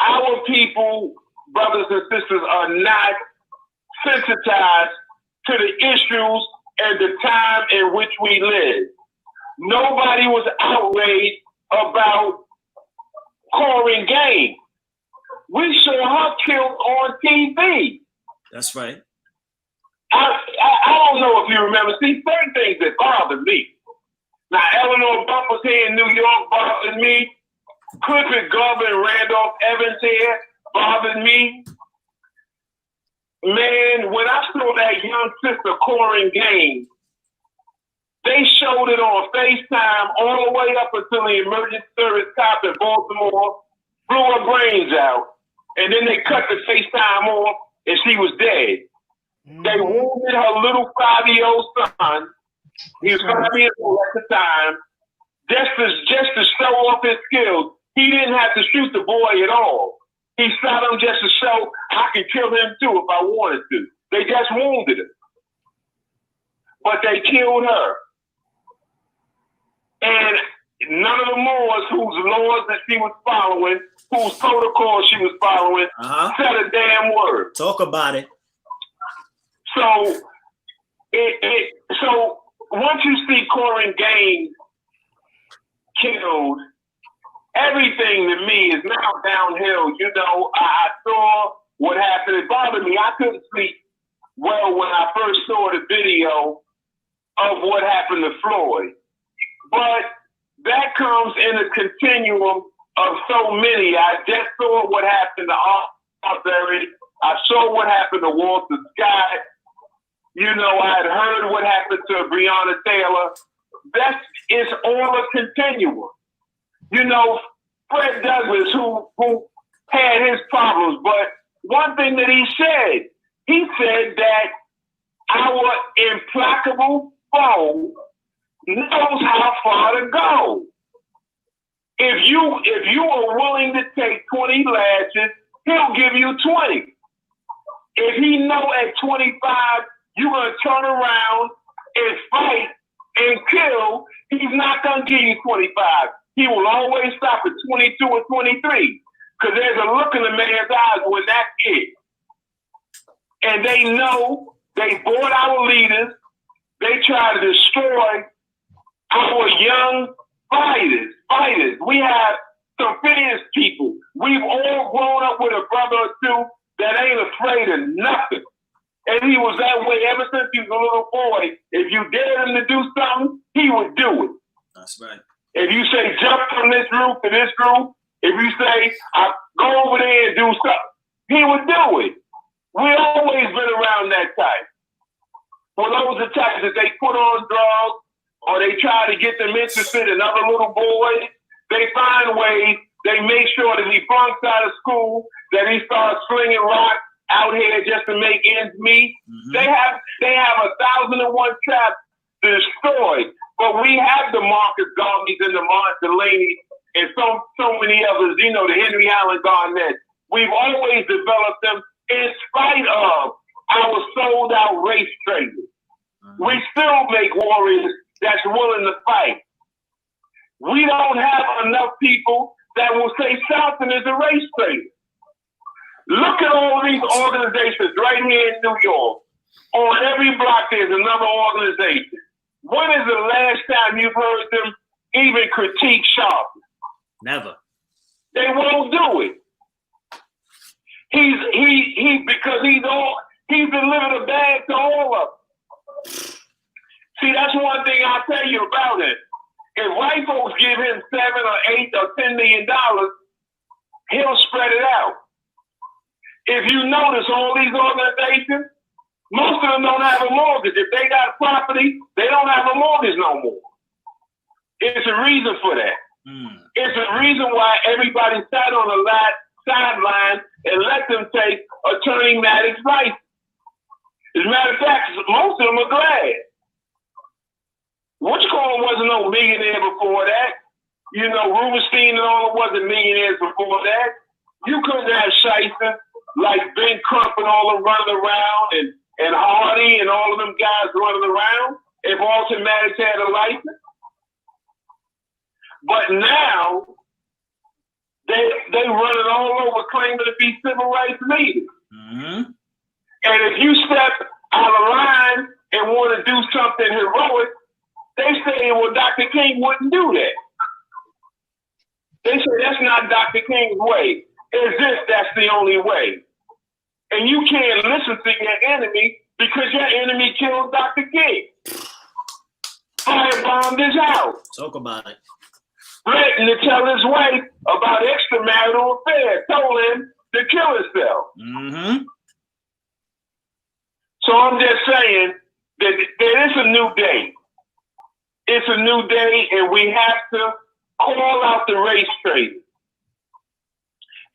Our people, brothers and sisters, are not sensitized to the issues and the time in which we live. Nobody was outraged about Corrine Gaines. We saw her killed on TV. That's right. I don't know if you remember. See, certain things that bother me. Now, Eleanor Bumpers here in New York bothered me. Clifford Glover and Randolph Evans here bothered me. Man, when I saw that young sister, Corrine Gaines, they showed it on FaceTime all the way up until the emergency service cop in Baltimore blew her brains out. And then they cut the FaceTime off and she was dead. They wounded her little 5-year-old son. He was 5 years old at the time. Just to show off his skills. He didn't have to shoot the boy at all. He shot him just to show I could kill him too if I wanted to. They just wounded him. But they killed her. And none of the Moors whose laws that she was following, whose protocol she was following, said a damn word. Talk about it. So, so once you see Corrine Gaines killed, everything to me is now downhill. You know, I saw what happened. It bothered me. I couldn't sleep well when I first saw the video of what happened to Floyd. But that comes in a continuum of so many. I just saw what happened to Arbery. I saw what happened to Walter Scott. You know, I had heard what happened to Breonna Taylor. That is all a continuum. You know, Fred Douglass, who had his problems, but one thing that he said that our implacable foe knows how far to go. If you are willing to take 20 lashes, he'll give you 20. If he know at 25 you're going to turn around and fight and kill, he's not going to give you 25. He will always stop at 22 or 23 because there's a look in the man's eyes when that's it. And they know they bought our leaders. They try to destroy our young fighters. We have some fierce people. We've all grown up with a brother or two that ain't afraid of nothing. And he was that way ever since he was a little boy. If you dared him to do something, he would do it. That's right. If you say jump from this roof to this roof, if you say go over there and do something, he would do it. We've always been around that type. For those are types that they put on drugs or they try to get them interested in other little boys, they find ways. They make sure that he flunks out of school, that he starts slinging rocks out here just to make ends meet. They have 1,001 traps destroyed. But we have the Marcus Garveys and the Mark Delaney and so many others, you know, the Henry Allen Garnett. We've always developed them in spite of our sold out race traders. We still make warriors that's willing to fight. We don't have enough people that will say Southern is a race trader. Look at all these organizations right here in New York. On every block there's another organization. When is the last time you've heard them even critique Sharpton? Never. They won't do it. Because he's delivered a bag to all of them. See, that's one thing I'll tell you about it. If white folks give him $7 or $8 or $10 million, he'll spread it out. If you notice all these organizations, most of them don't have a mortgage. If they got property, they don't have a mortgage no more. It's a reason for that. It's a reason why everybody sat on the sideline and let them take Attorney Maddox's life As a matter of fact, most of them are glad. Whichcomb wasn't no millionaire before that. You know, Rubenstein and all them wasn't millionaires before that. You couldn't have Shiesty like Ben Crump and all them running around and Hardy and all of them guys running around if Alton Maddox had a license. But now they running all over claiming to be civil rights leaders. Mm-hmm. And if you step out of line and want to do something heroic, they say, well, Dr. King wouldn't do that. They say that's not Dr. King's way. As if that's the only way. And you can't listen to your enemy because your enemy killed Dr. King. Firebombed his house. Talk about it. Threatened to tell his wife about extramarital affairs. Told him to kill himself. Mm-hmm. So I'm just saying that there is a new day. It's a new day, and we have to call out the race traitors.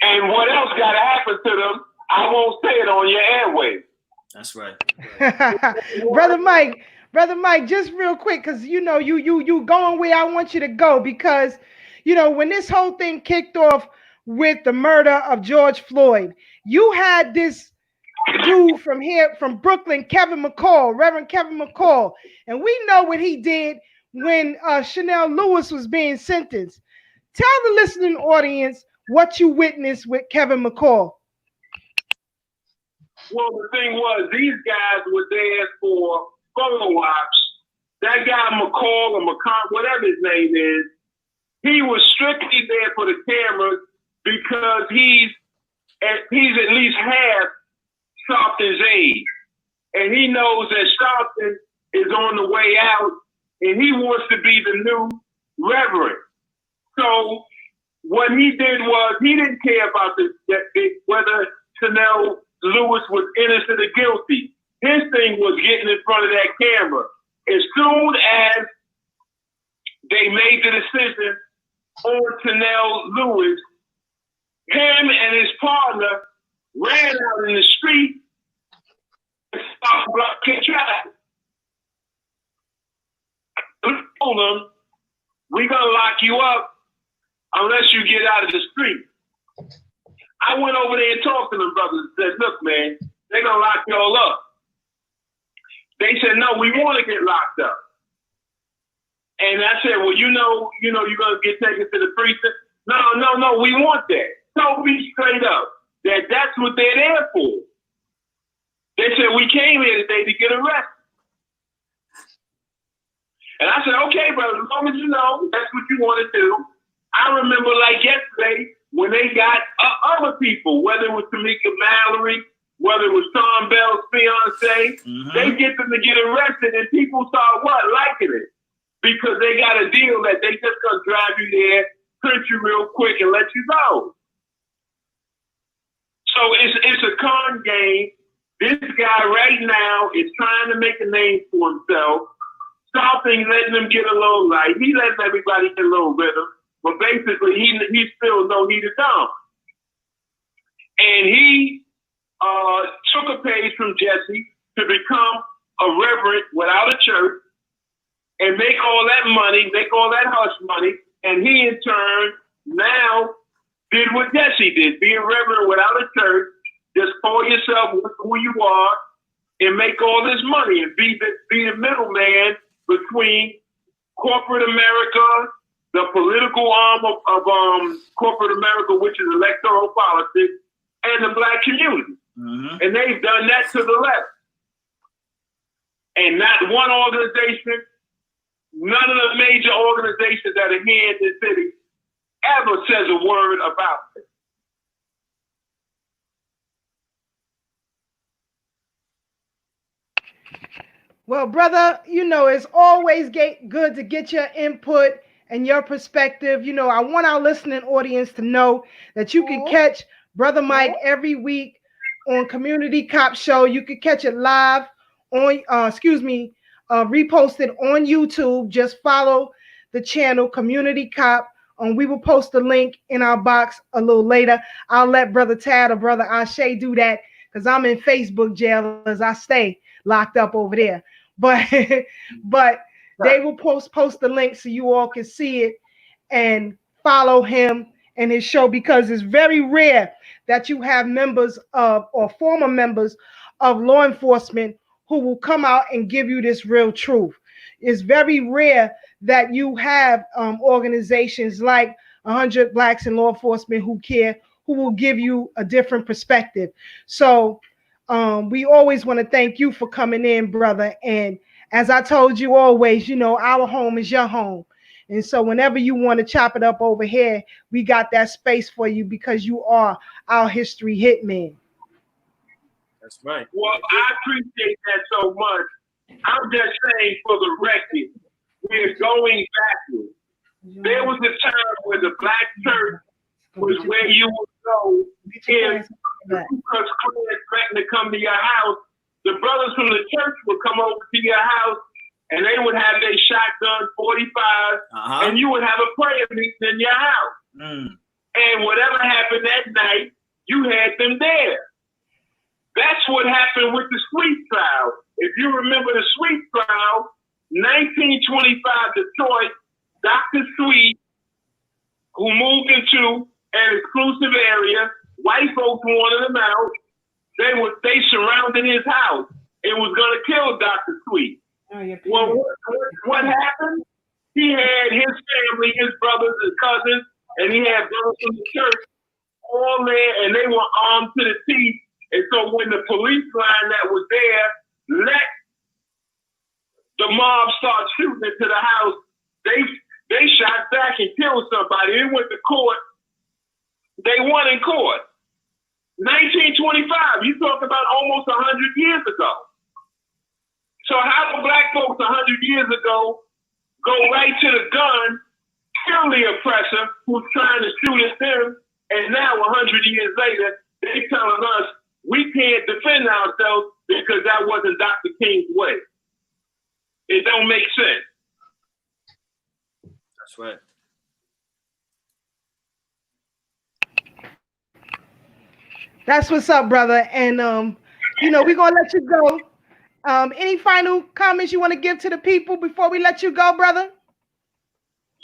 And what else got to happen to them, I won't say it on your airwaves. That's right. Brother Mike, just real quick, because you know you going where I want you to go, because you know when this whole thing kicked off with the murder of George Floyd, you had this dude from Brooklyn, Kevin McCall, Reverend Kevin McCall, and we know what he did when Chanel Lewis was being sentenced. Tell the listening audience what you witnessed with Kevin McCall. Well, the thing was, these guys were there for photo ops. That guy McCall or McCall, whatever his name is, he was strictly there for the cameras because he's at least half Sharpton's age. And he knows that Sharpton is on the way out and he wants to be the new reverend. So what he did was he didn't care about whether Chanel Lewis was innocent or guilty. His thing was getting in front of that camera. As soon as they made the decision on Chanel Lewis, him and his partner ran out in the street and started blocking traffic. We told them, we're going to lock you up unless you get out of the street. I went over there and talked to them brothers and said, look, man, they're going to lock y'all up. They said, no, we want to get locked up. And I said, well, you know, you're going to get taken to the precinct. No, we want that. So be straight up that that's what they're there for. They said, we came here today to get arrested. And I said, okay, brother, as long as you know that's what you want to do. I remember like yesterday when they got other people, whether it was Tamika Mallory, whether it was Tom Bell's fiance, they get them to get arrested and people start liking it. Because they got a deal that they just gonna drive you there, print you real quick and let you go. So it's a con game. This guy right now is trying to make a name for himself. Stopping, letting them get a little light. He lets everybody get a little rhythm. But basically, he still know he's a dumb. And he took a page from Jesse to become a reverend without a church and make all that money, make all that hush money. And he, in turn, now did what Jesse did, be a reverend without a church, just call yourself who you are and make all this money and be the middleman between corporate America, the political arm of corporate America, which is electoral politics, and the black community. And they've done that to the left. And not one organization, none of the major organizations that are here in this city ever says a word about it. Well, brother, you know, it's always good to get your input and your perspective. You know, I want our listening audience to know that you can catch Brother Mike every week on Community Cop Show. You can catch it live on, reposted on YouTube. Just follow the channel Community Cop. We will post the link in our box a little later. I'll let Brother Tad or Brother Ashe do that because I'm in Facebook jail as I stay. locked up over there. But but they will post the link so you all can see it and follow him and his show, because it's very rare that you have members of or former members of law enforcement who will come out and give you this real truth. It's very rare that you have organizations like 100 Blacks in Law Enforcement Who Care, who will give you a different perspective. So we always want to thank you for coming in, brother. And as I told you always, you know, our home is your home. And so whenever you want to chop it up over here, we got that space for you, because you are our history hitman. That's right. Well, I appreciate that so much. I'm just saying, for the record, we're going backwards. There was a time where the Black church was where you would go if the Ku Klux Klan threatened to come to your house. The brothers from the church would come over to your house, and they would have their shotgun 45, and you would have a prayer meeting in your house. And whatever happened that night, you had them there. That's what happened with the Sweet trial. If you remember the Sweet trial, 1925 Detroit, Dr. Sweet, who moved into an exclusive area, white folks wanted him out. They surrounded his house. It was going to kill Dr. Sweet. Well, what happened? He had his family, his brothers and cousins, and he had brothers from the church all there, and they were armed to the teeth. And so when the police line that was there let the mob start shooting into the house, they shot back and killed somebody. They went to court. They won in court. 1925, you talk about almost 100 years ago. So how do Black folks 100 years ago go right to the gun, kill the oppressor who's trying to shoot at them, and now 100 years later, they telling us we can't defend ourselves because that wasn't Dr. King's way? It don't make sense. That's right. That's what's up, brother. And you know, we're gonna let you go. Any final comments you want to give to the people before we let you go, brother?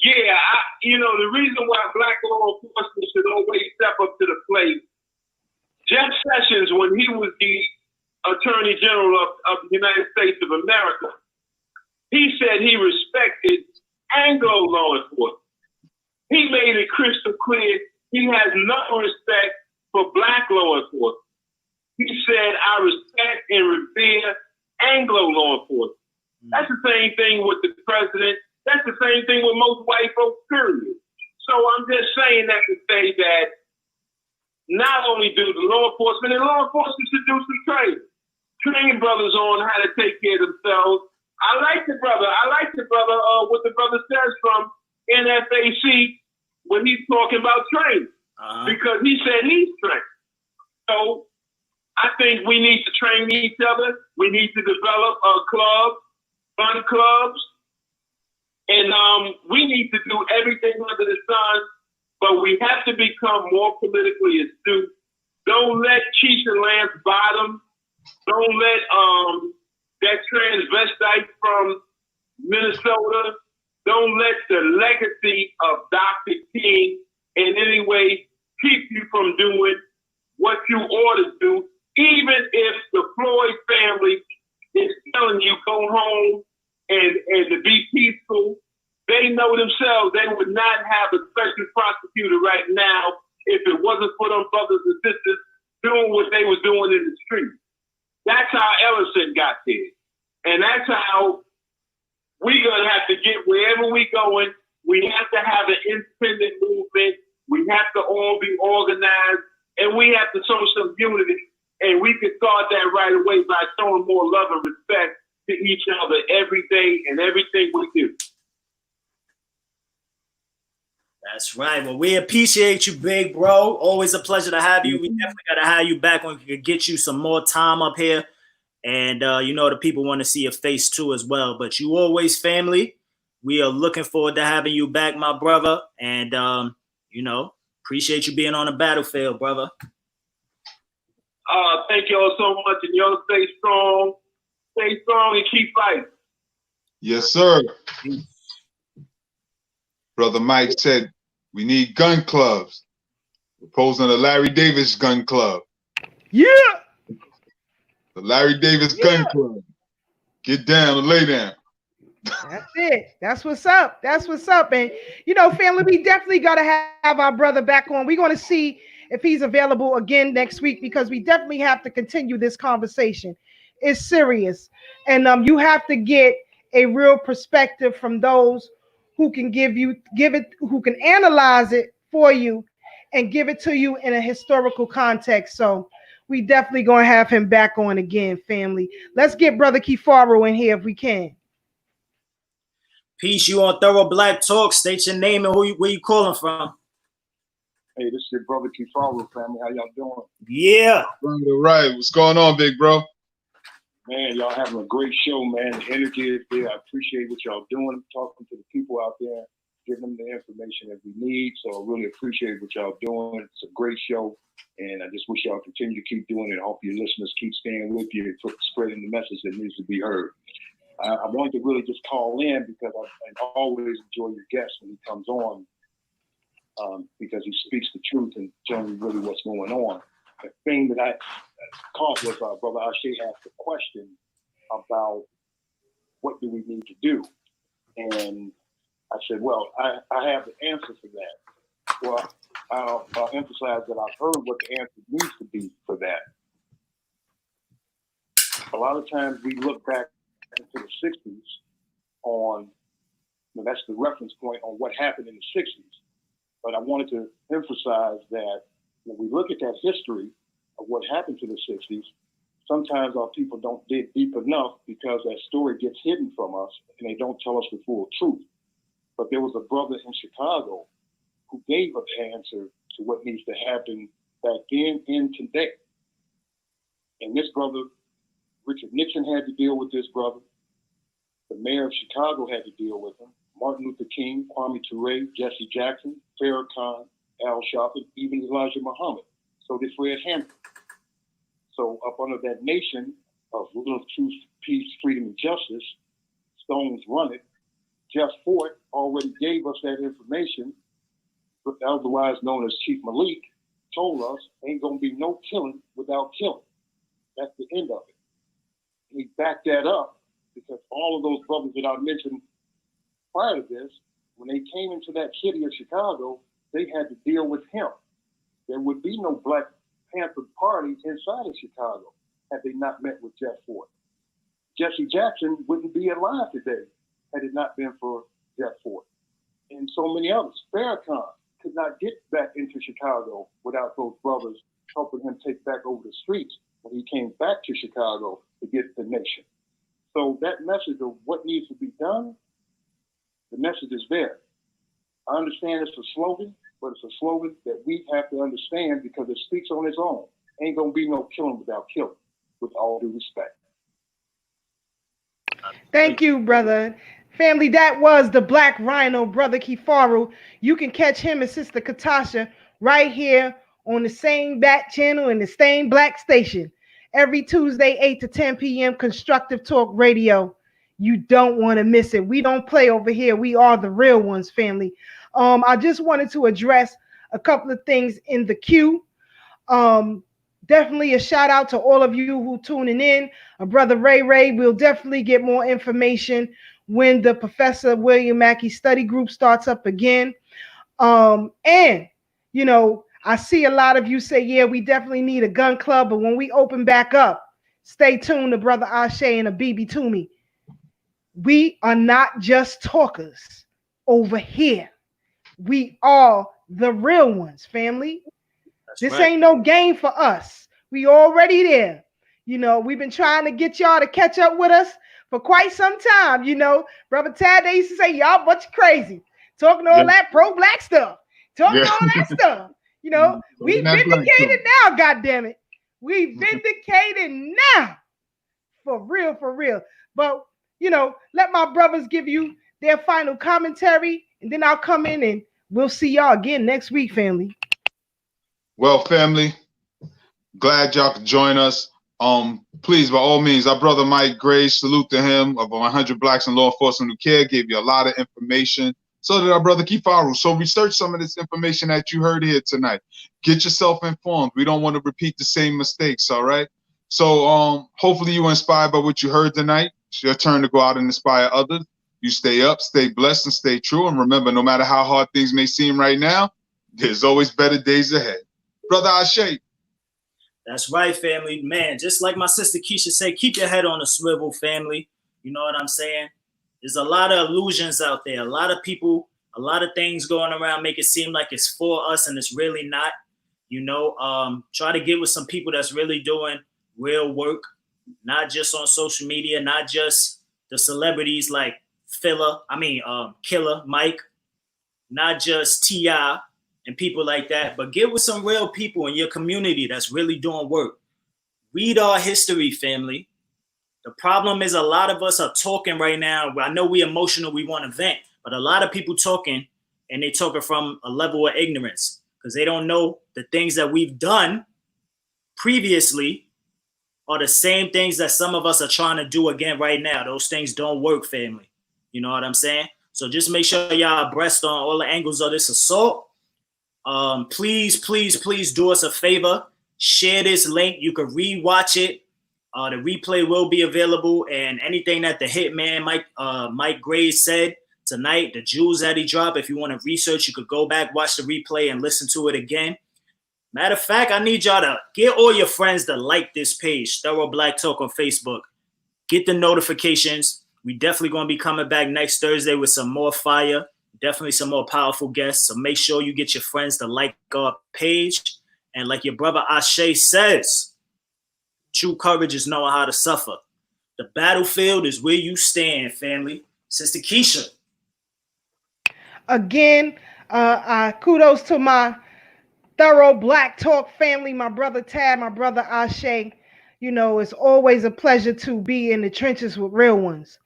Yeah, the reason why Black law enforcement should always step up to the plate. Jeff Sessions, when he was the Attorney General of the United States of America, he said he respected Anglo law enforcement. He made it crystal clear he has no respect for Black law enforcement. He said, I respect and revere Anglo law enforcement. That's the same thing with the president. That's the same thing with most white folks, period. So I'm just saying that to say that not only do the law enforcement, and law enforcement should do some training. Train brothers on how to take care of themselves. I like the brother, what the brother says from NFAC when he's talking about training. Because he said he's trained. So I think we need to train each other. We need to develop clubs, fun clubs, and we need to do everything under the sun, but we have to become more politically astute. Don't let Keisha Lance Bottom, don't let that transvestite from Minnesota, don't let the legacy of Dr. King in any way keep you from doing what you ought to do, even if the Floyd family is telling you go home and to be peaceful. They know themselves they would not have a special prosecutor right now if it wasn't for them brothers and sisters doing what they were doing in the street. That's how Ellison got there. And that's how we're going to have to get wherever we're going. We have to have an independent movement. We have to all be organized, and we have to show some unity. And we can start that right away by showing more love and respect to each other every day and everything we do. That's right. Well, we appreciate you, big bro. Always a pleasure to have you. We definitely got to have you back when we can get you some more time up here. And, the people want to see your face too as well. But you always family. We are looking forward to having you back, my brother. And, appreciate you being on the battlefield, brother. Thank y'all so much. And y'all stay strong. Stay strong and keep fighting. Yes, sir. Brother Mike said we need gun clubs. Proposing a Larry Davis gun club. Yeah. The Larry Davis gun club. Get down and lay down. That's it. That's what's up. That's what's up. And, you know, family, we definitely got to have our brother back on. We're going to see if he's available again next week, because we definitely have to continue this conversation. It's serious. And you have to get a real perspective from those who can who can analyze it for you and give it to you in a historical context. So we definitely going to have him back on again, family. Let's get Brother Kifaru in here if we can. Peace, you on Thorough Black Talk. State your name and where you calling from. Hey, this is your brother Kifaru, family. How y'all doing? Yeah. All right. What's going on, big bro? Man, y'all having a great show, man. The energy is there. I appreciate what y'all doing, talking to the people out there, giving them the information that we need. So I really appreciate what y'all doing. It's a great show, and I just wish y'all continue to keep doing it. I hope your listeners keep staying with you and spreading the message that needs to be heard. I wanted to really just call in because I always enjoy your guest when he comes on, because he speaks the truth and telling you really what's going on. The thing that I caught was Brother Ashe asked a question about what do we need to do, and I said, well, I have the answer for that. Well, I'll emphasize that I've heard what the answer needs to be for that. A lot of times we look back into the 60s on, that's the reference point on what happened in the 60s. But I wanted to emphasize that when we look at that history of what happened to the 60s, sometimes our people don't dig deep enough because that story gets hidden from us and they don't tell us the full truth. But there was a brother in Chicago who gave us the answer to what needs to happen back then and today. And this brother, Richard Nixon, had to deal with this brother. The mayor of Chicago had to deal with him. Martin Luther King, Kwame Ture, Jesse Jackson, Farrakhan, Al Sharpton, even Elijah Muhammad. So did Fred Hampton. So up under that nation of little truth, peace, freedom, and justice, Stones run it. Jeff Fort already gave us that information, otherwise known as Chief Malik, told us ain't gonna be no killing without killing. That's the end of it. And he backed that up because all of those brothers that I mentioned prior to this, when they came into that city of Chicago, they had to deal with him. There would be no Black Panther Party inside of Chicago had they not met with Jeff Fort. Jesse Jackson wouldn't be alive today had it not been for Jeff Fort. And so many others. Farrakhan could not get back into Chicago without those brothers helping him take back over the streets when he came back to Chicago to get the nation. So that message of what needs to be done, the message is there. I understand it's a slogan, but it's a slogan that we have to understand because it speaks on its own. Ain't gonna be no killing without killing, with all due respect. Thank you, brother. Family, that was the Black Rhino, Brother Kifaru. You can catch him and Sister Katasha right here on the same Bat channel and the same Black station. Every Tuesday, 8 to 10 p.m., Constructive Talk Radio. You don't want to miss it. We don't play over here. We are the real ones, family. I just wanted to address a couple of things in the queue. Definitely a shout out to all of you who tuning in. Brother Ray, we'll definitely get more information when the Professor William Mackey study group starts up again. And, you know, I see a lot of you say, yeah, we definitely need a gun club. But when we open back up, stay tuned to Brother Ashe and a BB Toomey. We are not just talkers over here. We are the real ones, family. This ain't no game for us. We already there. You know, we've been trying to get y'all to catch up with us for quite some time. You know, Brother Tad, they used to say, y'all bunch of crazy. Talking all that pro-Black stuff. Talking all that stuff. You know, we vindicated now, goddammit. We vindicated now. For real, for real. But, you know, let my brothers give you their final commentary, and then I'll come in and we'll see y'all again next week, family. Well, family, glad y'all could join us. Please, by all means, our brother Mike Gray, salute to him of 100 Blacks in Law Enforcement Who Care, gave you a lot of information. So did our brother Kifaru. So research some of this information that you heard here tonight. Get yourself informed. We don't want to repeat the same mistakes, all right? So hopefully you were inspired by what you heard tonight. It's your turn to go out and inspire others. You stay up, stay blessed, and stay true. And remember, no matter how hard things may seem right now, there's always better days ahead. Brother Ashe. That's right, family. Man, just like my sister Keisha said, keep your head on a swivel, family. You know what I'm saying? There's a lot of illusions out there. A lot of people, a lot of things going around make it seem like it's for us and it's really not. You know, try to get with some people that's really doing real work, not just on social media, not just the celebrities like Killer Mike, not just T.I. and people like that, but get with some real people in your community that's really doing work. Read our history, family. The problem is a lot of us are talking right now. I know we're emotional, we want to vent, but a lot of people talking, and they talking from a level of ignorance because they don't know the things that we've done previously are the same things that some of us are trying to do again right now. Those things don't work, family. You know what I'm saying? So just make sure y'all abreast on all the angles of this assault. Please do us a favor. Share this link. You can rewatch it. The replay will be available, and anything that the hitman Mike Gray said tonight, the jewels that he dropped, if you want to research, you could go back, watch the replay, and listen to it again. Matter of fact, I need y'all to get all your friends to like this page, Thorough Black Talk on Facebook. Get the notifications. We definitely going to be coming back next Thursday with some more fire, definitely some more powerful guests. So make sure you get your friends to like our page. And like your brother Ashe says, true courage is knowing how to suffer. The battlefield is where you stand, family. Sister Keisha. Again, kudos to my Thorough Black Talk family, my brother Tad, my brother Ashe. You know, it's always a pleasure to be in the trenches with real ones.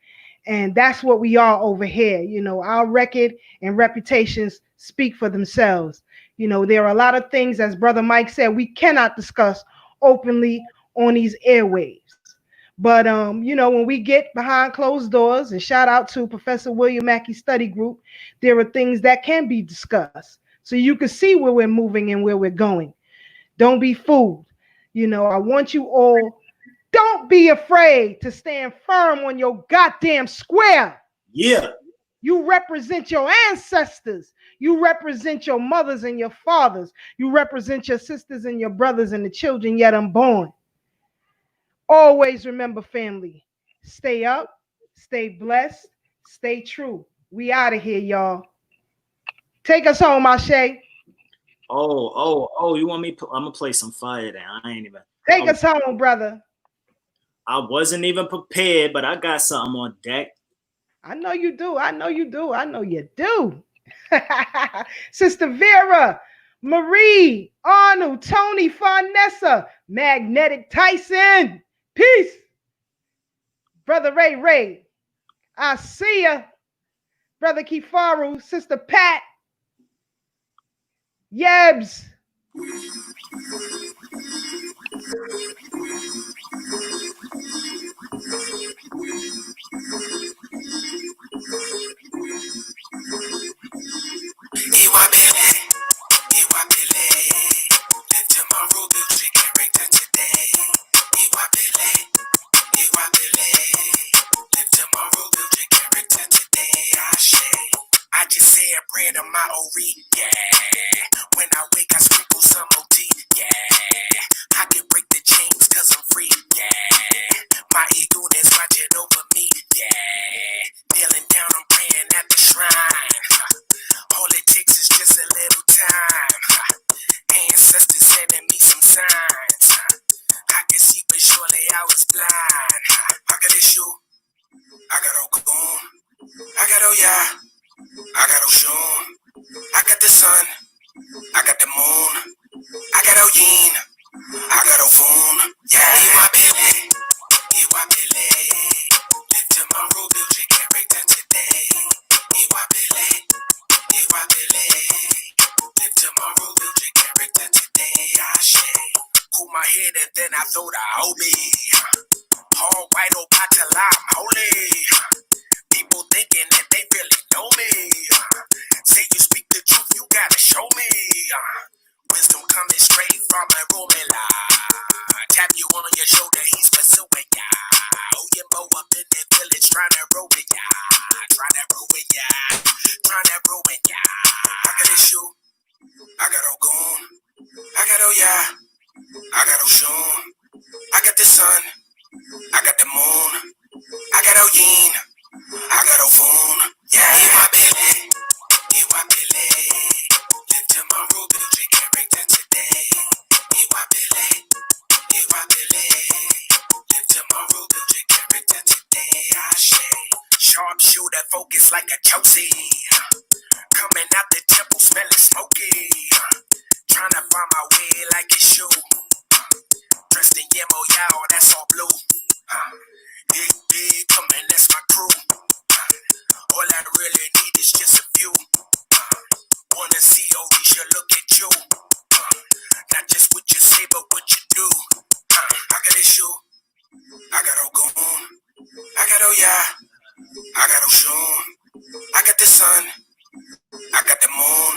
And that's what we are over here. You know, our record and reputations speak for themselves. You know, there are a lot of things, as Brother Mike said, we cannot discuss openly on these airwaves. But, you know, when we get behind closed doors, and shout out to Professor William Mackey Study Group, there are things that can be discussed. So you can see where we're moving and where we're going. Don't be fooled. You know, I want you all, don't be afraid to stand firm on your goddamn square. Yeah. You represent your ancestors. You represent your mothers and your fathers. You represent your sisters and your brothers and the children yet unborn. Always remember, family, stay up, stay blessed, stay true. We out of here, y'all. Take us home, Ashe. Oh, you want me? I'm going to play some fire then. I ain't even. Take us home, brother. I wasn't even prepared, but I got something on deck. I know you do. I know you do. I know you do. Sister Vera, Marie, Arnold, Tony, Farnessa, Magnetic Tyson. Peace. Brother Ray, I see ya. Brother Kifaru, Sister Pat, Yebs. I just say a prayer to my Ori, yeah. When I wake, I sprinkle some OT, yeah. I can break the chains cause I'm free, yeah. My ego is watching over me, yeah. Kneeling down, I'm praying at the shrine. All it takes is just a little time. Ancestors sending me some signs. I can see, but surely I was blind. I got issue, I got Ogun, I got Oya. I got Oshun, I got the sun, I got the moon, I got Oyin, I got Ofun, yeah. Iwapele, lift to my ruby. head and then I throw the homie. All white old pot till I'm holy. People thinking that they really know me. Say you speak the truth, you gotta show me. Wisdom coming straight from a Romela. Tap you on your shoulder, he's pursuing ya. Oh, you mow up in the village trying to ruin ya. Trying to ruin ya. Trying to ruin ya. I got this shoe. I got Ogun. I got Oya. I got Oshun. I got the sun. I got the moon. I got Oyin. I got Ofun. Yeah, Iwa Billy. Iwa Billy. Live tomorrow, build your character today. Iwa Billy. Iwa Billy. Live tomorrow, build your character today. Ashe. Sharpshooter, focus like a Chelsea. Coming out the temple, smelling smoky. Trying to find my way like a shoe. Dressed in yellow, y'all, that's all blue. Big, big, coming, that's my crew. All I really need is just a few. Wanna see Orisha look at you. Not just what you say, but what you do. I got a shoe. I got Ogun. I got Oya. I got Oshun. I got the sun. I got the moon.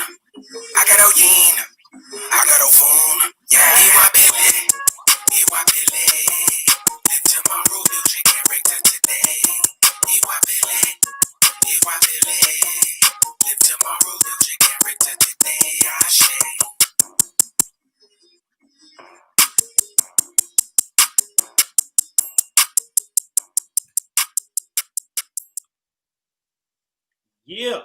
I got Oyin. I got Ofun. Yeah, Iwa Billy. Iwa Billy. Live tomorrow, build your character today. Iwa Billy. Iwa Billy. Live tomorrow, build your character today. Ashe. Yeah.